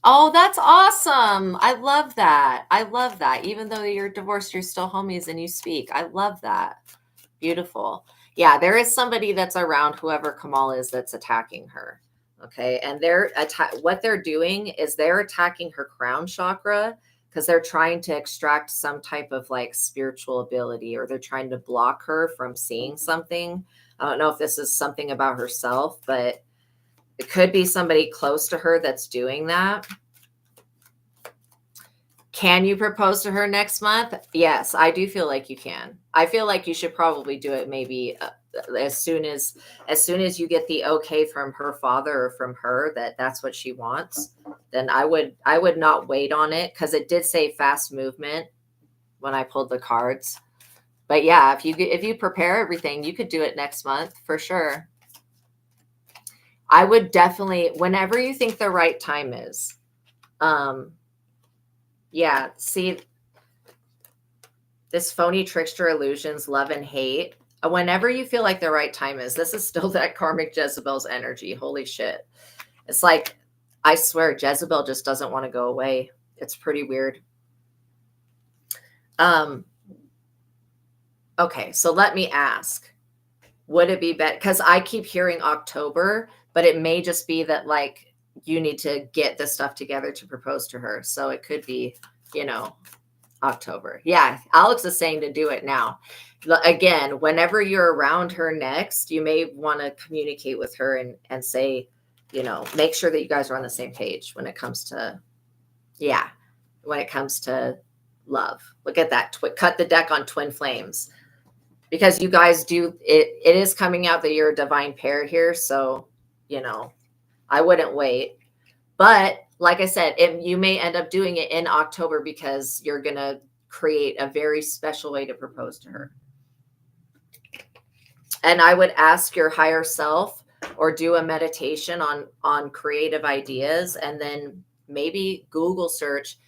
Oh, that's awesome. I love that. I love that. Even though you're divorced, you're still homies and you speak. I love that. Beautiful. Yeah, there is somebody that's around whoever Kamal is that's attacking her. Okay. And what they're doing is they're attacking her crown chakra because they're trying to extract some type of like spiritual ability, or they're trying to block her from seeing something. I don't know if this is something about herself, but it could be somebody close to her that's doing that. Can you propose to her next month? Yes, I do feel like you can. I feel like you should probably do it maybe as soon as you get the okay from her father or from her that that's what she wants. Then I would not wait on it, because it did say fast movement when I pulled the cards. But yeah, if you prepare everything, you could do it next month for sure. I would definitely, whenever you think the right time is. Yeah, see, this phony trickster illusions, love and hate. Whenever you feel like the right time is, this is still that karmic Jezebel's energy. Holy shit. It's like, I swear, Jezebel just doesn't want to go away. It's pretty weird. Okay, so let me ask. Would it be better? Because I keep hearing October, but it may just be that, like, you need to get the stuff together to propose to her. So it could be, October. Yeah, Alex is saying to do it now. Again, whenever you're around her next, you may want to communicate with her and say, make sure that you guys are on the same page when it comes to, love. Look at that. Cut the deck on twin flames. Because you guys do, it is coming out that you're a divine pair here. So, I wouldn't wait. But like I said, you may end up doing it in October because you're going to create a very special way to propose to her. And I would ask your higher self or do a meditation on creative ideas, and then maybe Google search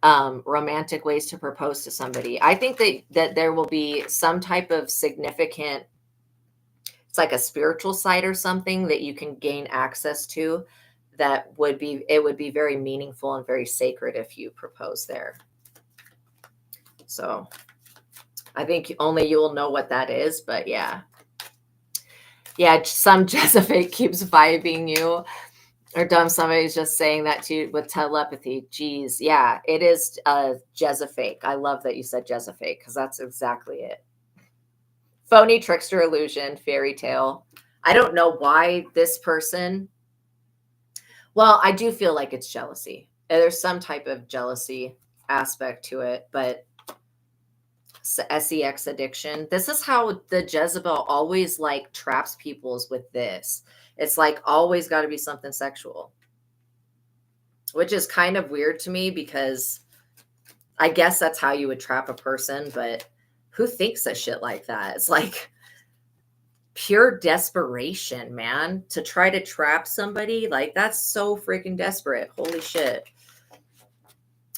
romantic ways to propose to somebody. I think that there will be some type of significant, it's like a spiritual side or something that you can gain access to that would be, it would be very meaningful and very sacred if you propose there. So I think only you will know what that is, but yeah. Yeah, some Jezebel keeps vibing you. Or dumb, somebody's just saying that to you with telepathy. Jeez, yeah, it is Jezebel. I love that you said Jezebel because that's exactly it. Phony, trickster, illusion, fairy tale. I don't know why this person. Well, I do feel like it's jealousy. There's some type of jealousy aspect to it, but sex addiction. This is how the Jezebel always like traps people's with this. It's like always got to be something sexual, which is kind of weird to me because I guess that's how you would trap a person, but who thinks of shit like that? It's like pure desperation, man, to try to trap somebody. Like that's so freaking desperate. Holy shit.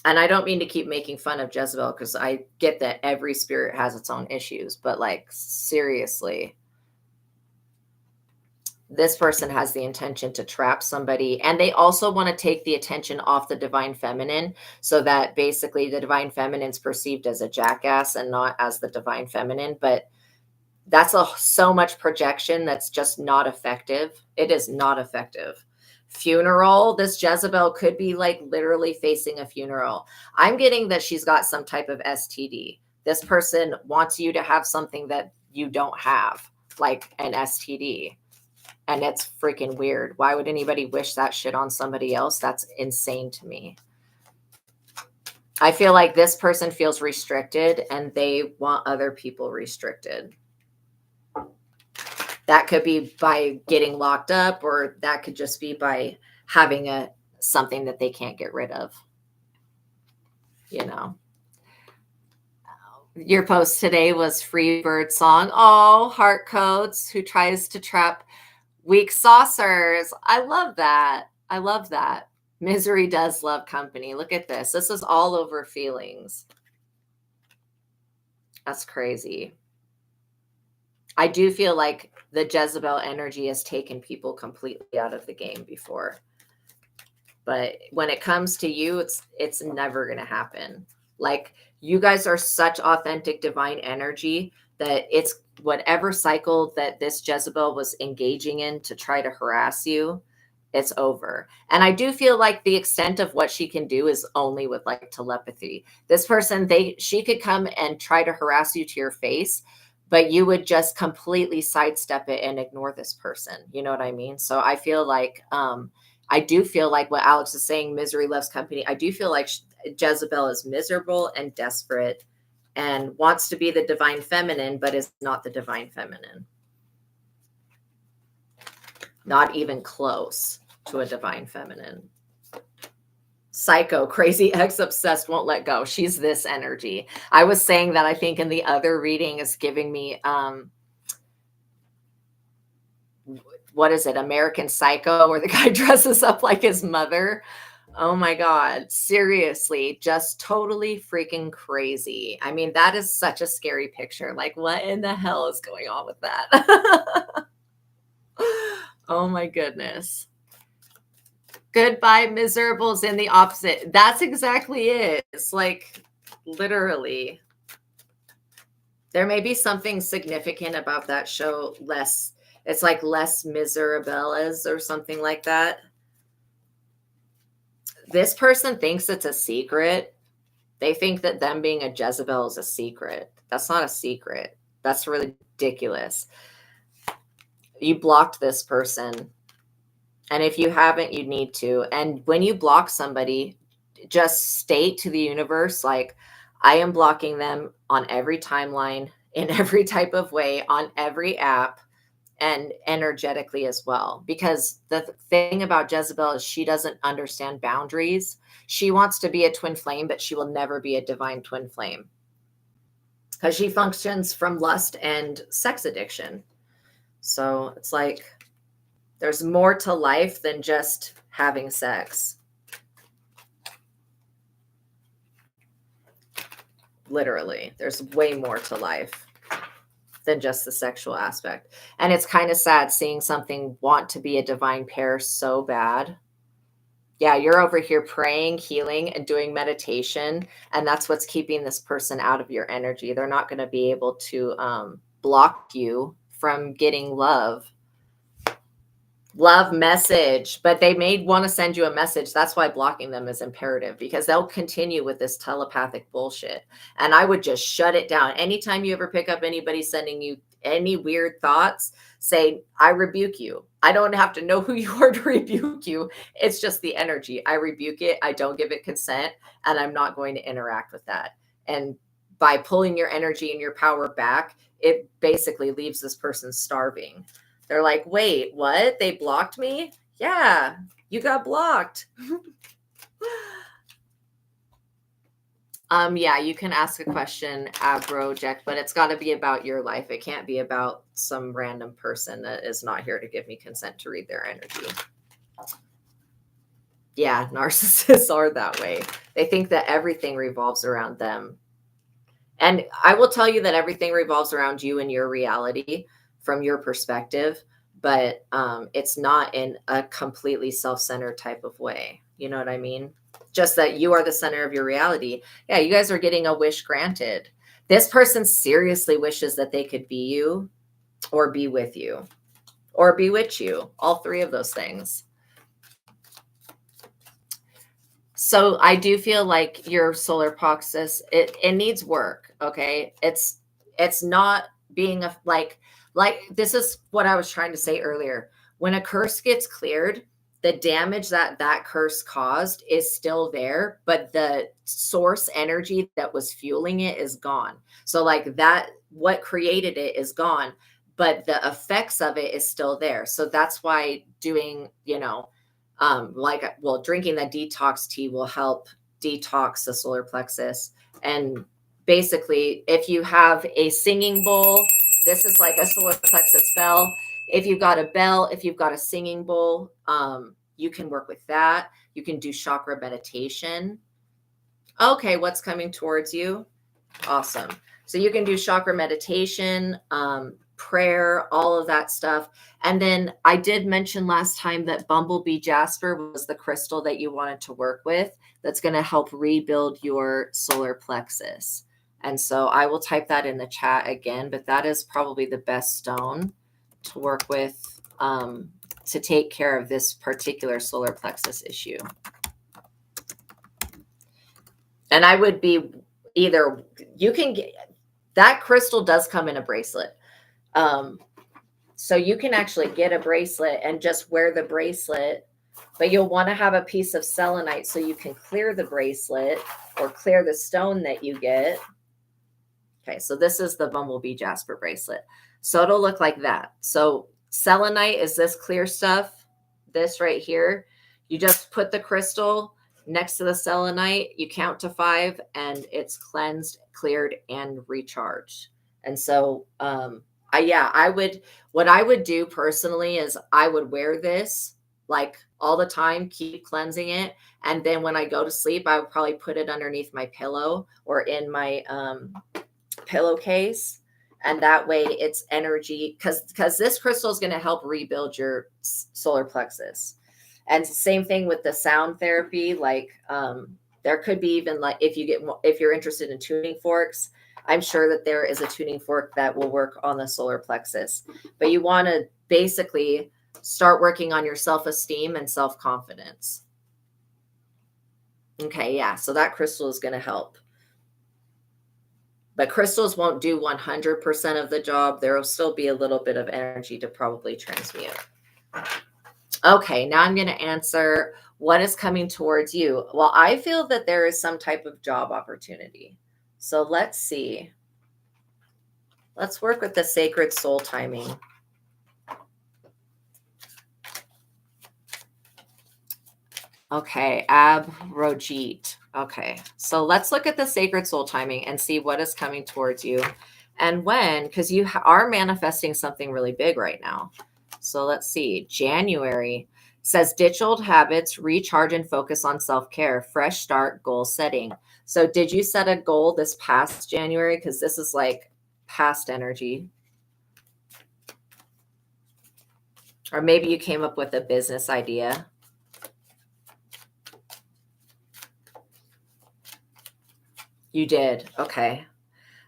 And I don't mean to keep making fun of Jezebel because I get that every spirit has its own issues, but like seriously, this person has the intention to trap somebody, and they also want to take the attention off the divine feminine so that basically the divine feminine is perceived as a jackass and not as the divine feminine. But that's so much projection that's just not effective. It is not effective. Funeral, this Jezebel could be like literally facing a funeral. I'm getting that she's got some type of STD. This person wants you to have something that you don't have, like an STD. And it's freaking weird. Why would anybody wish that shit on somebody else? That's insane to me. I feel like this person feels restricted and they want other people restricted. That could be by getting locked up, or that could just be by having something that they can't get rid of. You know. Your post today was Free Bird Song. Oh, Heart Codes, who tries to trap weak saucers. I love that. I love that. Misery does love company. Look at this. This is all over feelings. That's crazy. I do feel like the Jezebel energy has taken people completely out of the game before. But when it comes to you, it's never going to happen. Like you guys are such authentic divine energy that it's whatever cycle that this Jezebel was engaging in to try to harass you, it's over. And I do feel like the extent of what she can do is only with like telepathy. This person, she could come and try to harass you to your face, but you would just completely sidestep it and ignore this person. You know what I mean? So I feel like, I do feel like what Alex is saying, misery loves company. I do feel like Jezebel is miserable and desperate and wants to be the divine feminine, but is not the divine feminine. Not even close to a divine feminine. Psycho, crazy, ex-obsessed, won't let go. She's this energy. I was saying that I think in the other reading is giving me, what is it? American Psycho, where the guy dresses up like his mother. Oh my God. Seriously, just totally freaking crazy. I mean, that is such a scary picture. Like, what in the hell is going on with that? Oh my goodness. Goodbye, miserables in the opposite. That's exactly it. It's like literally. There may be something significant about that show. It's like less miserables or something like that. This person thinks it's a secret. They think that them being a Jezebel is a secret. That's not a secret. That's really ridiculous. You blocked this person. And if you haven't, you need to. And when you block somebody, just state to the universe, like, I am blocking them on every timeline, in every type of way, on every app, and energetically as well. Because the thing about Jezebel is she doesn't understand boundaries. She wants to be a twin flame, but she will never be a divine twin flame. Because she functions from lust and sex addiction. So it's like, there's more to life than just having sex. Literally, there's way more to life than just the sexual aspect. And it's kind of sad seeing something want to be a divine pair so bad. Yeah, you're over here praying, healing, and doing meditation, and that's what's keeping this person out of your energy. They're not going to be able to block you from getting love message, but they may want to send you a message. That's why blocking them is imperative, because they'll continue with this telepathic bullshit. And I would just shut it down. Anytime you ever pick up anybody sending you any weird thoughts, say, I rebuke you. I don't have to know who you are to rebuke you. It's just the energy. I rebuke it. I don't give it consent, and I'm not going to interact with that. And by pulling your energy and your power back, it basically leaves this person starving. They're like, wait, what? They blocked me? Yeah, you got blocked. Yeah, you can ask a question, Abroject, but it's got to be about your life. It can't be about some random person that is not here to give me consent to read their energy. Yeah, narcissists are that way. They think that everything revolves around them. And I will tell you that everything revolves around you and your reality from your perspective, but it's not in a completely self-centered type of way. You know what I mean? Just that you are the center of your reality. Yeah, you guys are getting a wish granted. This person seriously wishes that they could be you or be with you or bewitch you. All three of those things. So I do feel like your solar plexus, it needs work. Okay. It's not being like this is what I was trying to say earlier. When a curse gets cleared, the damage that curse caused is still there, but the source energy that was fueling it is gone. So like that, what created it is gone, but the effects of it is still there. So that's why doing, drinking the detox tea will help detox the solar plexus. And basically, if you have a singing bowl, this is like a solar plexus bell. If you've got a bell, if you've got a singing bowl, you can work with that. You can do chakra meditation. Okay, what's coming towards you? Awesome. So you can do chakra meditation, prayer, all of that stuff. And then I did mention last time that bumblebee jasper was the crystal that you wanted to work with that's going to help rebuild your solar plexus. And so I will type that in the chat again, but that is probably the best stone to work with to take care of this particular solar plexus issue. And I would be either, you can get, that crystal does come in a bracelet. So you can actually get a bracelet and just wear the bracelet, but you'll want to have a piece of selenite so you can clear the bracelet or clear the stone that you get. Okay, so this is the bumblebee jasper bracelet. So it'll look like that. So selenite is this clear stuff, this right here. You just put the crystal next to the selenite, you count to 5, and it's cleansed, cleared, and recharged. And so, what I would do personally is I would wear this like all the time, keep cleansing it. And then when I go to sleep, I would probably put it underneath my pillow or in my pillowcase. And that way it's energy, because this crystal is going to help rebuild your solar plexus. And same thing with the sound therapy. Like there could be even like if you're interested in tuning forks, I'm sure that there is a tuning fork that will work on the solar plexus. But you want to basically start working on your self-esteem and self-confidence. Okay, yeah. So that crystal is going to help. But crystals won't do 100% of the job. There will still be a little bit of energy to probably transmute. Okay, now I'm going to answer what is coming towards you. Well, I feel that there is some type of job opportunity. So let's see. Let's work with the sacred soul timing. Okay, Abrojit. Okay, so let's look at the sacred soul timing and see what is coming towards you and when, because you are manifesting something really big right now. So let's see, January. says ditch old habits, recharge and focus on self-care, fresh start, goal setting. So did you set a goal this past January? Because this is like past energy. Or maybe you came up with a business idea. You did. Okay.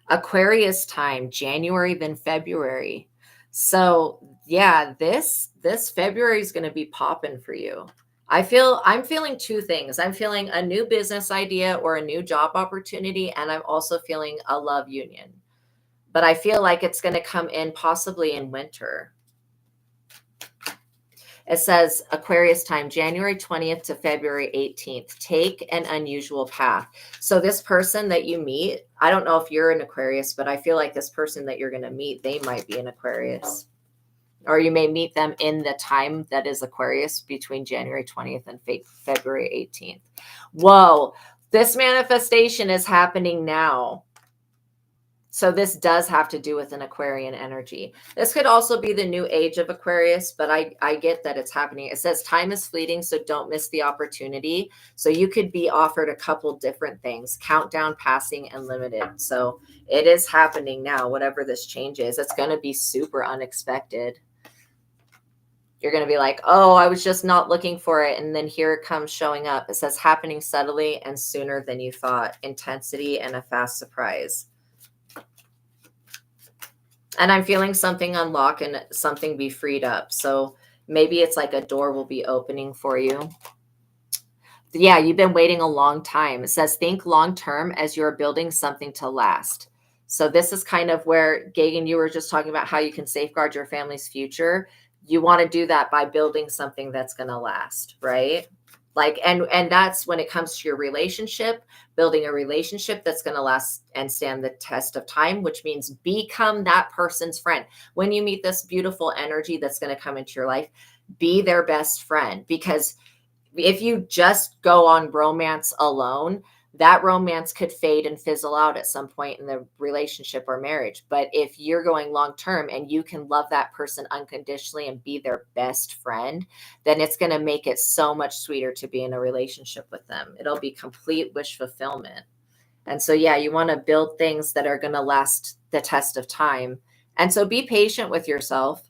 Aquarius time, January, then February. So yeah, this February is going to be popping for you. I'm feeling two things. I'm feeling a new business idea or a new job opportunity, and I'm also feeling a love union. But I feel like it's going to come in possibly in winter. It says Aquarius time, January 20th to February 18th. Take an unusual path. So this person that you meet, I don't know if you're an Aquarius, but I feel like this person that you're going to meet, they might be an Aquarius. Or you may meet them in the time that is Aquarius between January 20th and February 18th. Whoa, this manifestation is happening now. So this does have to do with an Aquarian energy. This could also be the new age of Aquarius, but I get that it's happening. It says time is fleeting, so don't miss the opportunity. So you could be offered a couple different things: countdown, passing, and limited. So it is happening now, whatever this change is. It's going to be super unexpected. You're going to be like, oh, I was just not looking for it. And then here it comes showing up. It says happening subtly and sooner than you thought. Intensity and a fast surprise. And I'm feeling something unlock and something be freed up. So maybe it's like a door will be opening for you. Yeah, you've been waiting a long time. It says think long term as you're building something to last. So this is kind of where, Gagan, you were just talking about how you can safeguard your family's future. You want to do that by building something that's going to last, right? Like, and that's when it comes to your relationship, building a relationship that's going to last and stand the test of time, which means become that person's friend. When you meet this beautiful energy that's going to come into your life, be their best friend. Because if you just go on romance alone, that romance could fade and fizzle out at some point in the relationship or marriage. But if you're going long term and you can love that person unconditionally and be their best friend, then it's going to make it so much sweeter to be in a relationship with them. It'll be complete wish fulfillment. And so, yeah, you want to build things that are going to last the test of time. And so be patient with yourself,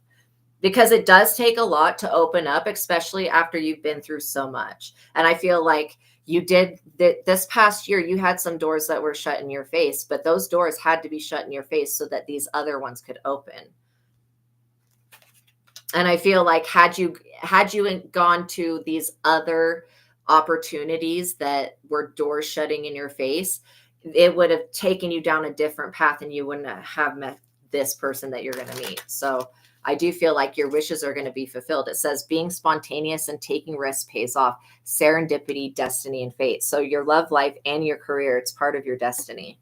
because it does take a lot to open up, especially after you've been through so much. And I feel like you did this past year, you had some doors that were shut in your face, but those doors had to be shut in your face so that these other ones could open. And I feel like had you gone to these other opportunities that were doors shutting in your face, it would have taken you down a different path and you wouldn't have met this person that you're going to meet. So I do feel like your wishes are going to be fulfilled. It says being spontaneous and taking risks pays off. Serendipity, destiny, and fate. So your love life and your career, it's part of your destiny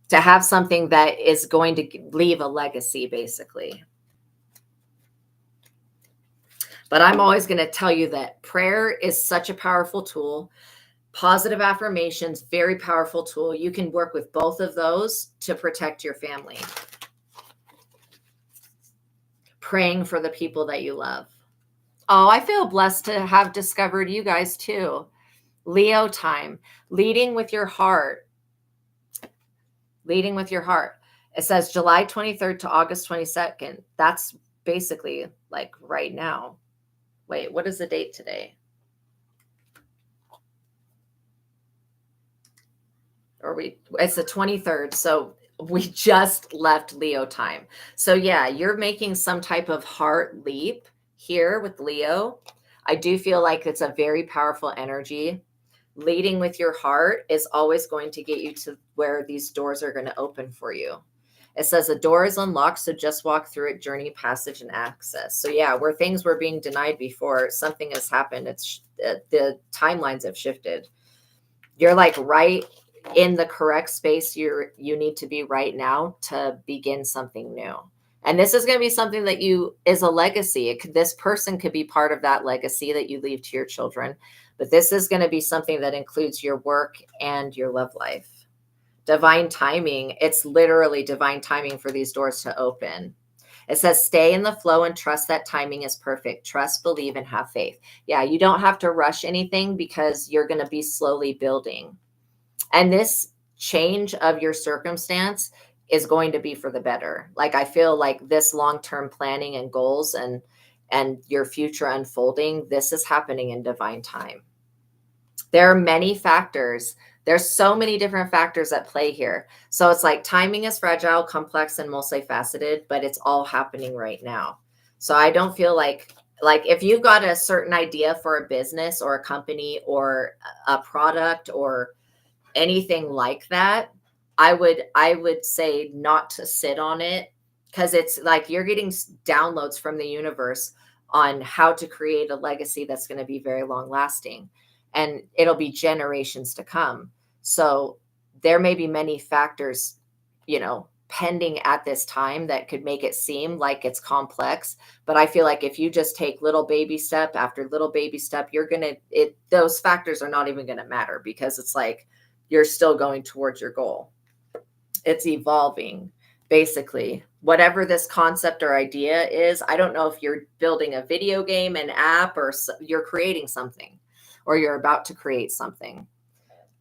to have something that is going to leave a legacy, basically. But I'm always going to tell you that prayer is such a powerful tool. Positive affirmations, very powerful tool. You can work with both of those to protect your family. Praying for the people that you love. Oh, I feel blessed to have discovered you guys too. Leo time, leading with your heart. Leading with your heart. It says July 23rd to August 22nd. That's basically like right now. Wait, what is the date today? It's the 23rd. So we just left Leo time. So yeah, you're making some type of heart leap here with Leo. I do feel like it's a very powerful energy. Leading with your heart is always going to get you to where these doors are going to open for you. It says a door is unlocked, so just walk through it, journey, passage, and access. So yeah, where things were being denied before, something has happened. It's the timelines have shifted. You're like right in the correct space you need to be right now to begin something new. And this is going to be something that is a legacy. This person could be part of that legacy that you leave to your children. But this is going to be something that includes your work and your love life. Divine timing. It's literally divine timing for these doors to open. It says, stay in the flow and trust that timing is perfect. Trust, believe, and have faith. Yeah, you don't have to rush anything because you're going to be slowly building. And this change of your circumstance is going to be for the better. Like, I feel like this long-term planning and goals and your future unfolding, this is happening in divine time. There are many factors. There's so many different factors at play here. So it's like timing is fragile, complex, and multifaceted, but it's all happening right now. So I don't feel like if you've got a certain idea for a business or a company or a product or anything like that, I would say not to sit on it, because it's like you're getting downloads from the universe on how to create a legacy that's going to be very long lasting, and it'll be generations to come. So there may be many factors, pending at this time that could make it seem like it's complex. But I feel like if you just take little baby step after little baby step, those factors are not even going to matter, because it's like you're still going towards your goal. It's evolving, basically. Whatever this concept or idea is, I don't know if you're building a video game, an app, or you're creating something, or you're about to create something.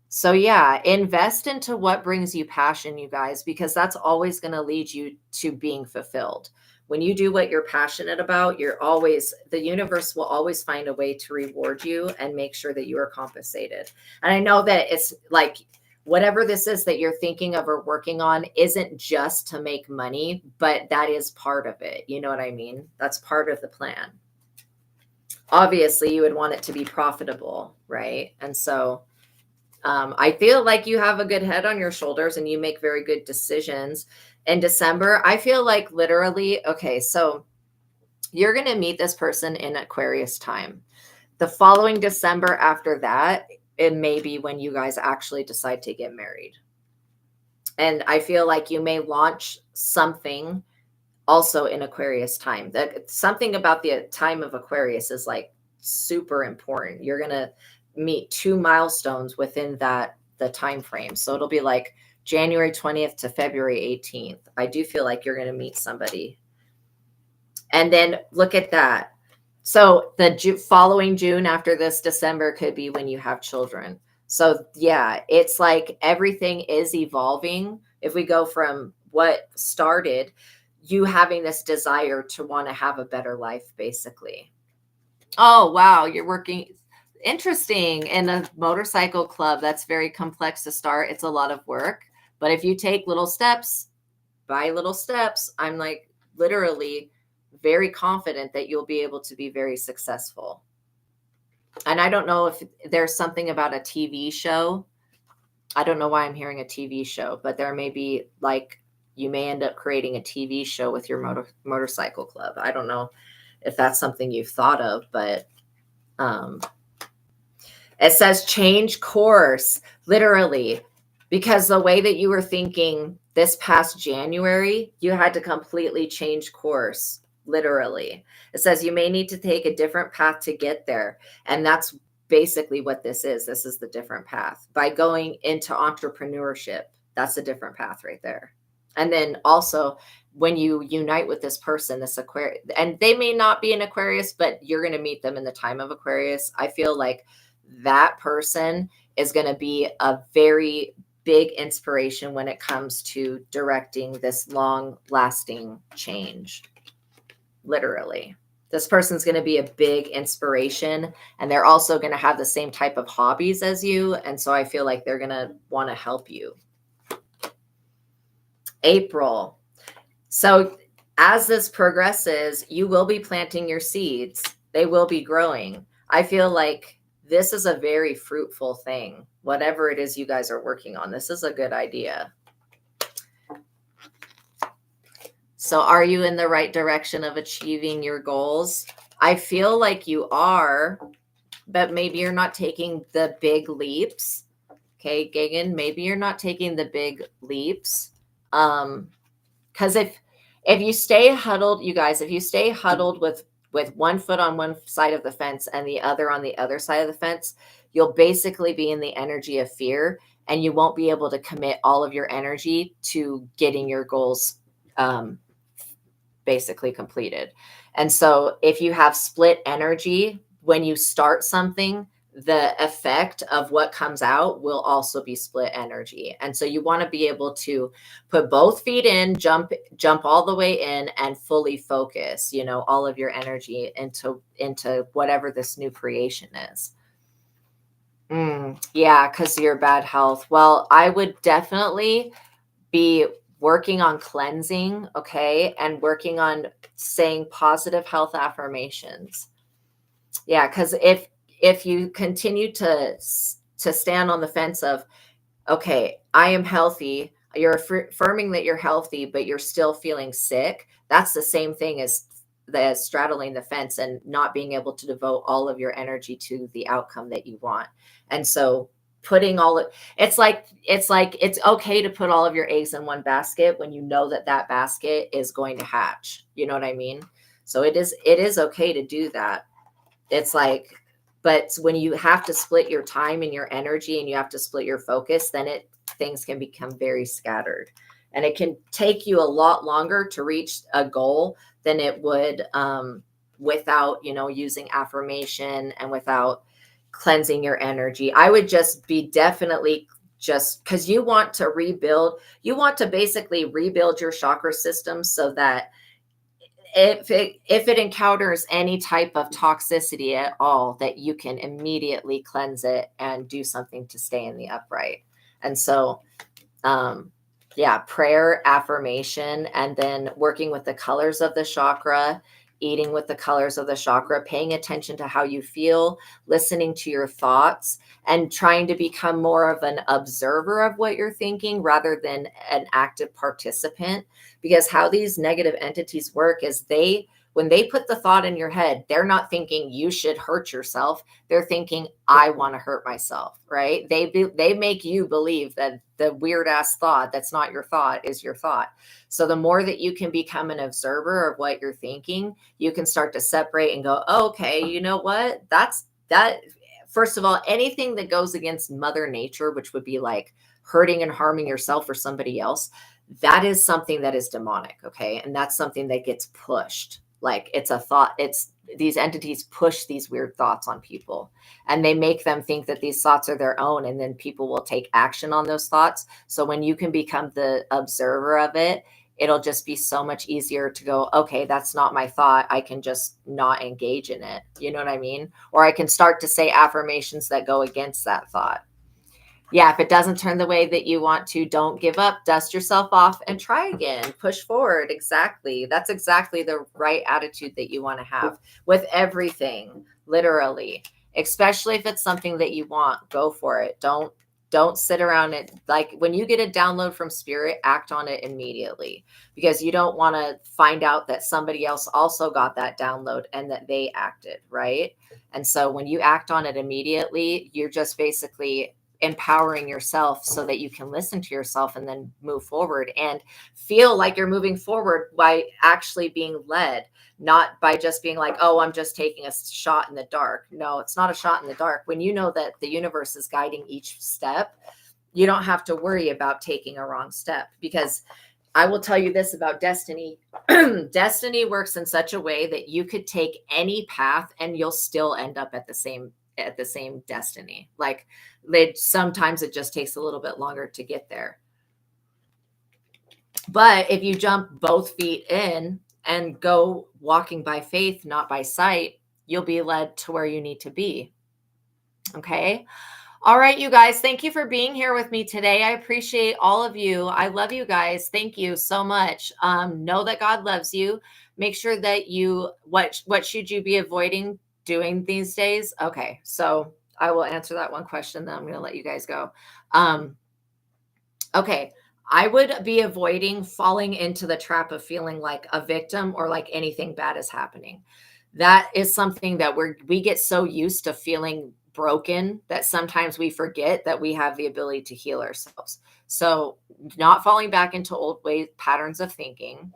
So yeah, invest into what brings you passion, you guys, because that's always going to lead you to being fulfilled. When you do what you're passionate about, the universe will always find a way to reward you and make sure that you are compensated. And I know that it's like, whatever this is that you're thinking of or working on isn't just to make money, but that is part of it. You know what I mean? That's part of the plan. Obviously, you would want it to be profitable, right? And so I feel like you have a good head on your shoulders and you make very good decisions. In December, I feel like literally, okay, so you're going to meet this person in Aquarius time. The following December after that, it may be when you guys actually decide to get married. And I feel like you may launch something also in Aquarius time. That something about the time of Aquarius is like super important. You're going to meet 2 milestones within the time frame. So it'll be like January 20th to February 18th. I do feel like you're going to meet somebody. And then look at that. So the following June after this December could be when you have children. So yeah, it's like everything is evolving. If we go from what started, you having this desire to want to have a better life, basically. Oh, wow. You're working. Interesting. In a motorcycle club, that's very complex to start. It's a lot of work. But if you take little steps by little steps, I'm like literally very confident that you'll be able to be very successful. And I don't know if there's something about a TV show. I don't know why I'm hearing a TV show, but there may be like, you may end up creating a TV show with your motorcycle club. I don't know if that's something you've thought of, but it says change course, literally, because the way that you were thinking this past January, you had to completely change course, literally. It says you may need to take a different path to get there. And that's basically what this is. This is the different path. By going into entrepreneurship, that's a different path right there. And then also, when you unite with this person, this Aquarius, and they may not be an Aquarius, but you're going to meet them in the time of Aquarius. I feel like that person is going to be a very big inspiration when it comes to directing this long lasting change. Literally, this person's going to be a big inspiration, and they're also going to have the same type of hobbies as you. And so I feel like they're going to want to help you. April. So as this progresses, you will be planting your seeds. They will be growing. I feel like this is a very fruitful thing. Whatever it is you guys are working on, this is a good idea. So are you in the right direction of achieving your goals? I feel like you are, but maybe you're not taking the big leaps. Okay, Gagan, maybe you're not taking the big leaps. Because if you stay huddled, you guys, if you stay huddled with one foot on one side of the fence and the other on the other side of the fence, you'll basically be in the energy of fear, and you won't be able to commit all of your energy to getting your goals basically completed. And so if you have split energy, when you start something, the effect of what comes out will also be split energy. And so you want to be able to put both feet in, jump all the way in, and fully focus, all of your energy into whatever this new creation is. Yeah, because of your bad health. Well, I would definitely be working on cleansing, okay, and working on saying positive health affirmations. Yeah, because if you continue to stand on the fence of, okay, I am healthy, you're affirming that you're healthy, but you're still feeling sick, that's the same thing as straddling the fence and not being able to devote all of your energy to the outcome that you want. And so putting it's like it's okay to put all of your eggs in one basket when you know that basket is going to hatch. You know what I mean? So it is okay to do that. It's like, but when you have to split your time and your energy and you have to split your focus, then things can become very scattered, and it can take you a lot longer to reach a goal than it would without, using affirmation and without cleansing your energy. I would just be definitely just because you want to basically rebuild your chakra system so that if it encounters any type of toxicity at all, that you can immediately cleanse it and do something to stay in the upright. And so, prayer, affirmation, and then working with the colors of the chakra, eating with the colors of the chakra, paying attention to how you feel, listening to your thoughts, and trying to become more of an observer of what you're thinking rather than an active participant. Because how these negative entities work is when they put the thought in your head, they're not thinking you should hurt yourself. They're thinking, I want to hurt myself, right? They make you believe that the weird ass thought that's not your thought is your thought. So the more that you can become an observer of what you're thinking, you can start to separate and go, oh, okay, you know what? That. First of all, anything that goes against Mother Nature, which would be like hurting and harming yourself or somebody else, that is something that is demonic, okay? And that's something that gets pushed. Like it's a thought, these entities push these weird thoughts on people and they make them think that these thoughts are their own, and then people will take action on those thoughts. So when you can become the observer of it, it'll just be so much easier to go, okay, that's not my thought. I can just not engage in it. You know what I mean? Or I can start to say affirmations that go against that thought. Yeah, if it doesn't turn the way that you want to, don't give up, dust yourself off and try again, push forward. Exactly. That's exactly the right attitude that you want to have with everything, literally, especially if it's something that you want, go for it. Don't sit around it. Like when you get a download from spirit, act on it immediately, because you don't want to find out that somebody else also got that download and that they acted, right? And so when you act on it immediately, you're just basically empowering yourself so that you can listen to yourself and then move forward and feel like you're moving forward by actually being led, not by just being like, oh, I'm just taking a shot in the dark. No, it's not a shot in the dark. When you know that the universe is guiding each step, you don't have to worry about taking a wrong step, because I will tell you this about destiny. Destiny works in such a way that you could take any path and you'll still end up at the same destiny. Like sometimes it just takes a little bit longer to get there. But if you jump both feet in and go walking by faith, not by sight, you'll be led to where you need to be. Okay. All right, you guys, thank you for being here with me today. I appreciate all of you. I love you guys. Thank you so much. Know that God loves you. Make sure that what should you be avoiding doing these days? Okay, so I will answer that one question, then I'm going to let you guys go. Okay, I would be avoiding falling into the trap of feeling like a victim or like anything bad is happening. That is something that we get so used to feeling broken that sometimes we forget that we have the ability to heal ourselves. So not falling back into old patterns of thinking.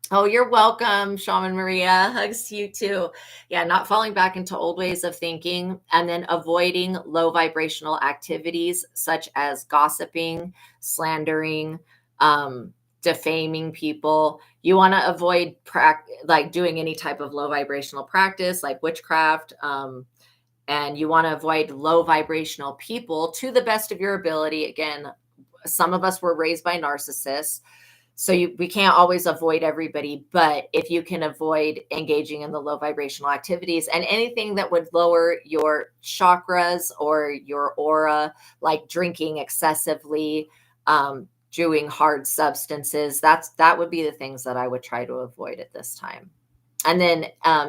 Oh, you're welcome, Shaman Maria. Hugs to you too. Yeah, not falling back into old ways of thinking, and then avoiding low vibrational activities such as gossiping, slandering, defaming people. You want to avoid like doing any type of low vibrational practice like witchcraft. And you want to avoid low vibrational people to the best of your ability. Again, some of us were raised by narcissists, so we can't always avoid everybody, but if you can avoid engaging in the low vibrational activities and anything that would lower your chakras or your aura, like drinking excessively, doing hard substances, that would be the things that I would try to avoid at this time. And then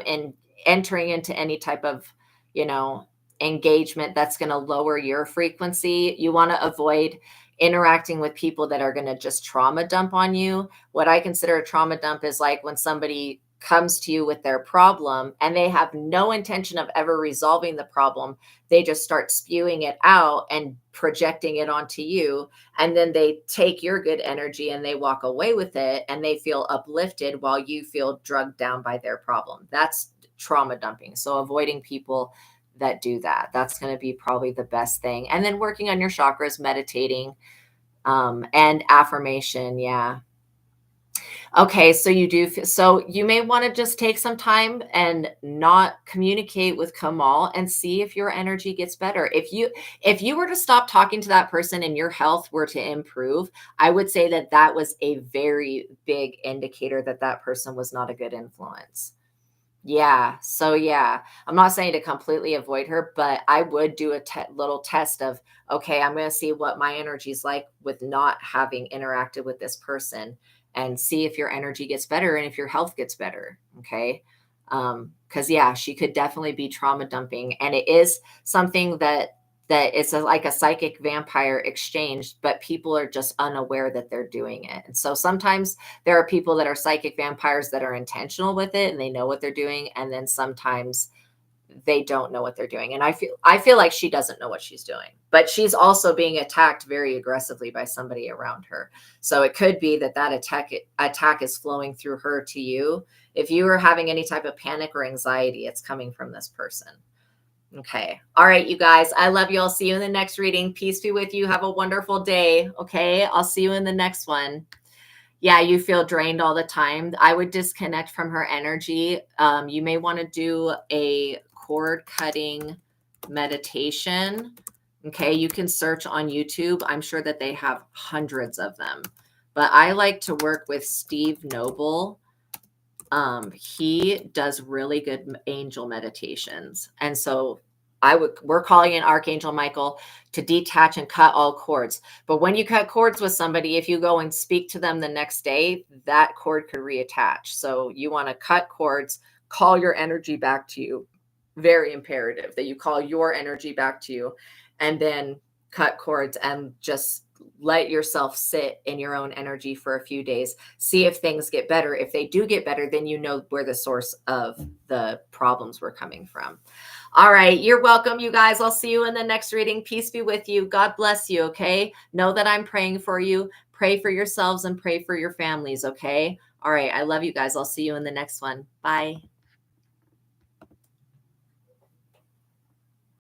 in entering into any type of, engagement that's going to lower your frequency, you want to avoid interacting with people that are going to just trauma dump on you. What I consider a trauma dump is like when somebody comes to you with their problem and they have no intention of ever resolving the problem. They just start spewing it out and projecting it onto you. And then they take your good energy and they walk away with it and they feel uplifted while you feel drugged down by their problem. That's trauma dumping. So avoiding people that do that. That's going to be probably the best thing. And then working on your chakras, meditating, and affirmation. Yeah. Okay. So you may want to just take some time and not communicate with Kamal and see if your energy gets better. If you were to stop talking to that person and your health were to improve, I would say that was a very big indicator that person was not a good influence. Yeah. So yeah, I'm not saying to completely avoid her, but I would do a little test of, okay, I'm going to see what my energy is like with not having interacted with this person and see if your energy gets better and if your health gets better. Okay. Cause yeah, she could definitely be trauma dumping, and it is something that it's like a psychic vampire exchange, but people are just unaware that they're doing it. And so sometimes there are people that are psychic vampires that are intentional with it and they know what they're doing. And then sometimes they don't know what they're doing. And I feel like she doesn't know what she's doing, but she's also being attacked very aggressively by somebody around her. So it could be that attack is flowing through her to you. If you are having any type of panic or anxiety, it's coming from this person. Okay. All right, you guys. I love you. I'll see you in the next reading. Peace be with you. Have a wonderful day. Okay. I'll see you in the next one. Yeah, you feel drained all the time. I would disconnect from her energy. You may want to do a cord cutting meditation. Okay. You can search on YouTube. I'm sure that they have hundreds of them, but I like to work with Steve Noble. He does really good angel meditations. And so we're calling in Archangel Michael to detach and cut all cords. But when you cut cords with somebody, if you go and speak to them the next day, that cord could reattach. So you want to cut cords, call your energy back to you. Very imperative that you call your energy back to you, and then cut cords and just let yourself sit in your own energy for a few days. See if things get better. If they do get better, then you know where the source of the problems were coming from. All right. You're welcome, you guys. I'll see you in the next reading. Peace be with you. God bless you. Okay. Know that I'm praying for you. Pray for yourselves and pray for your families. Okay. All right. I love you guys. I'll see you in the next one. Bye.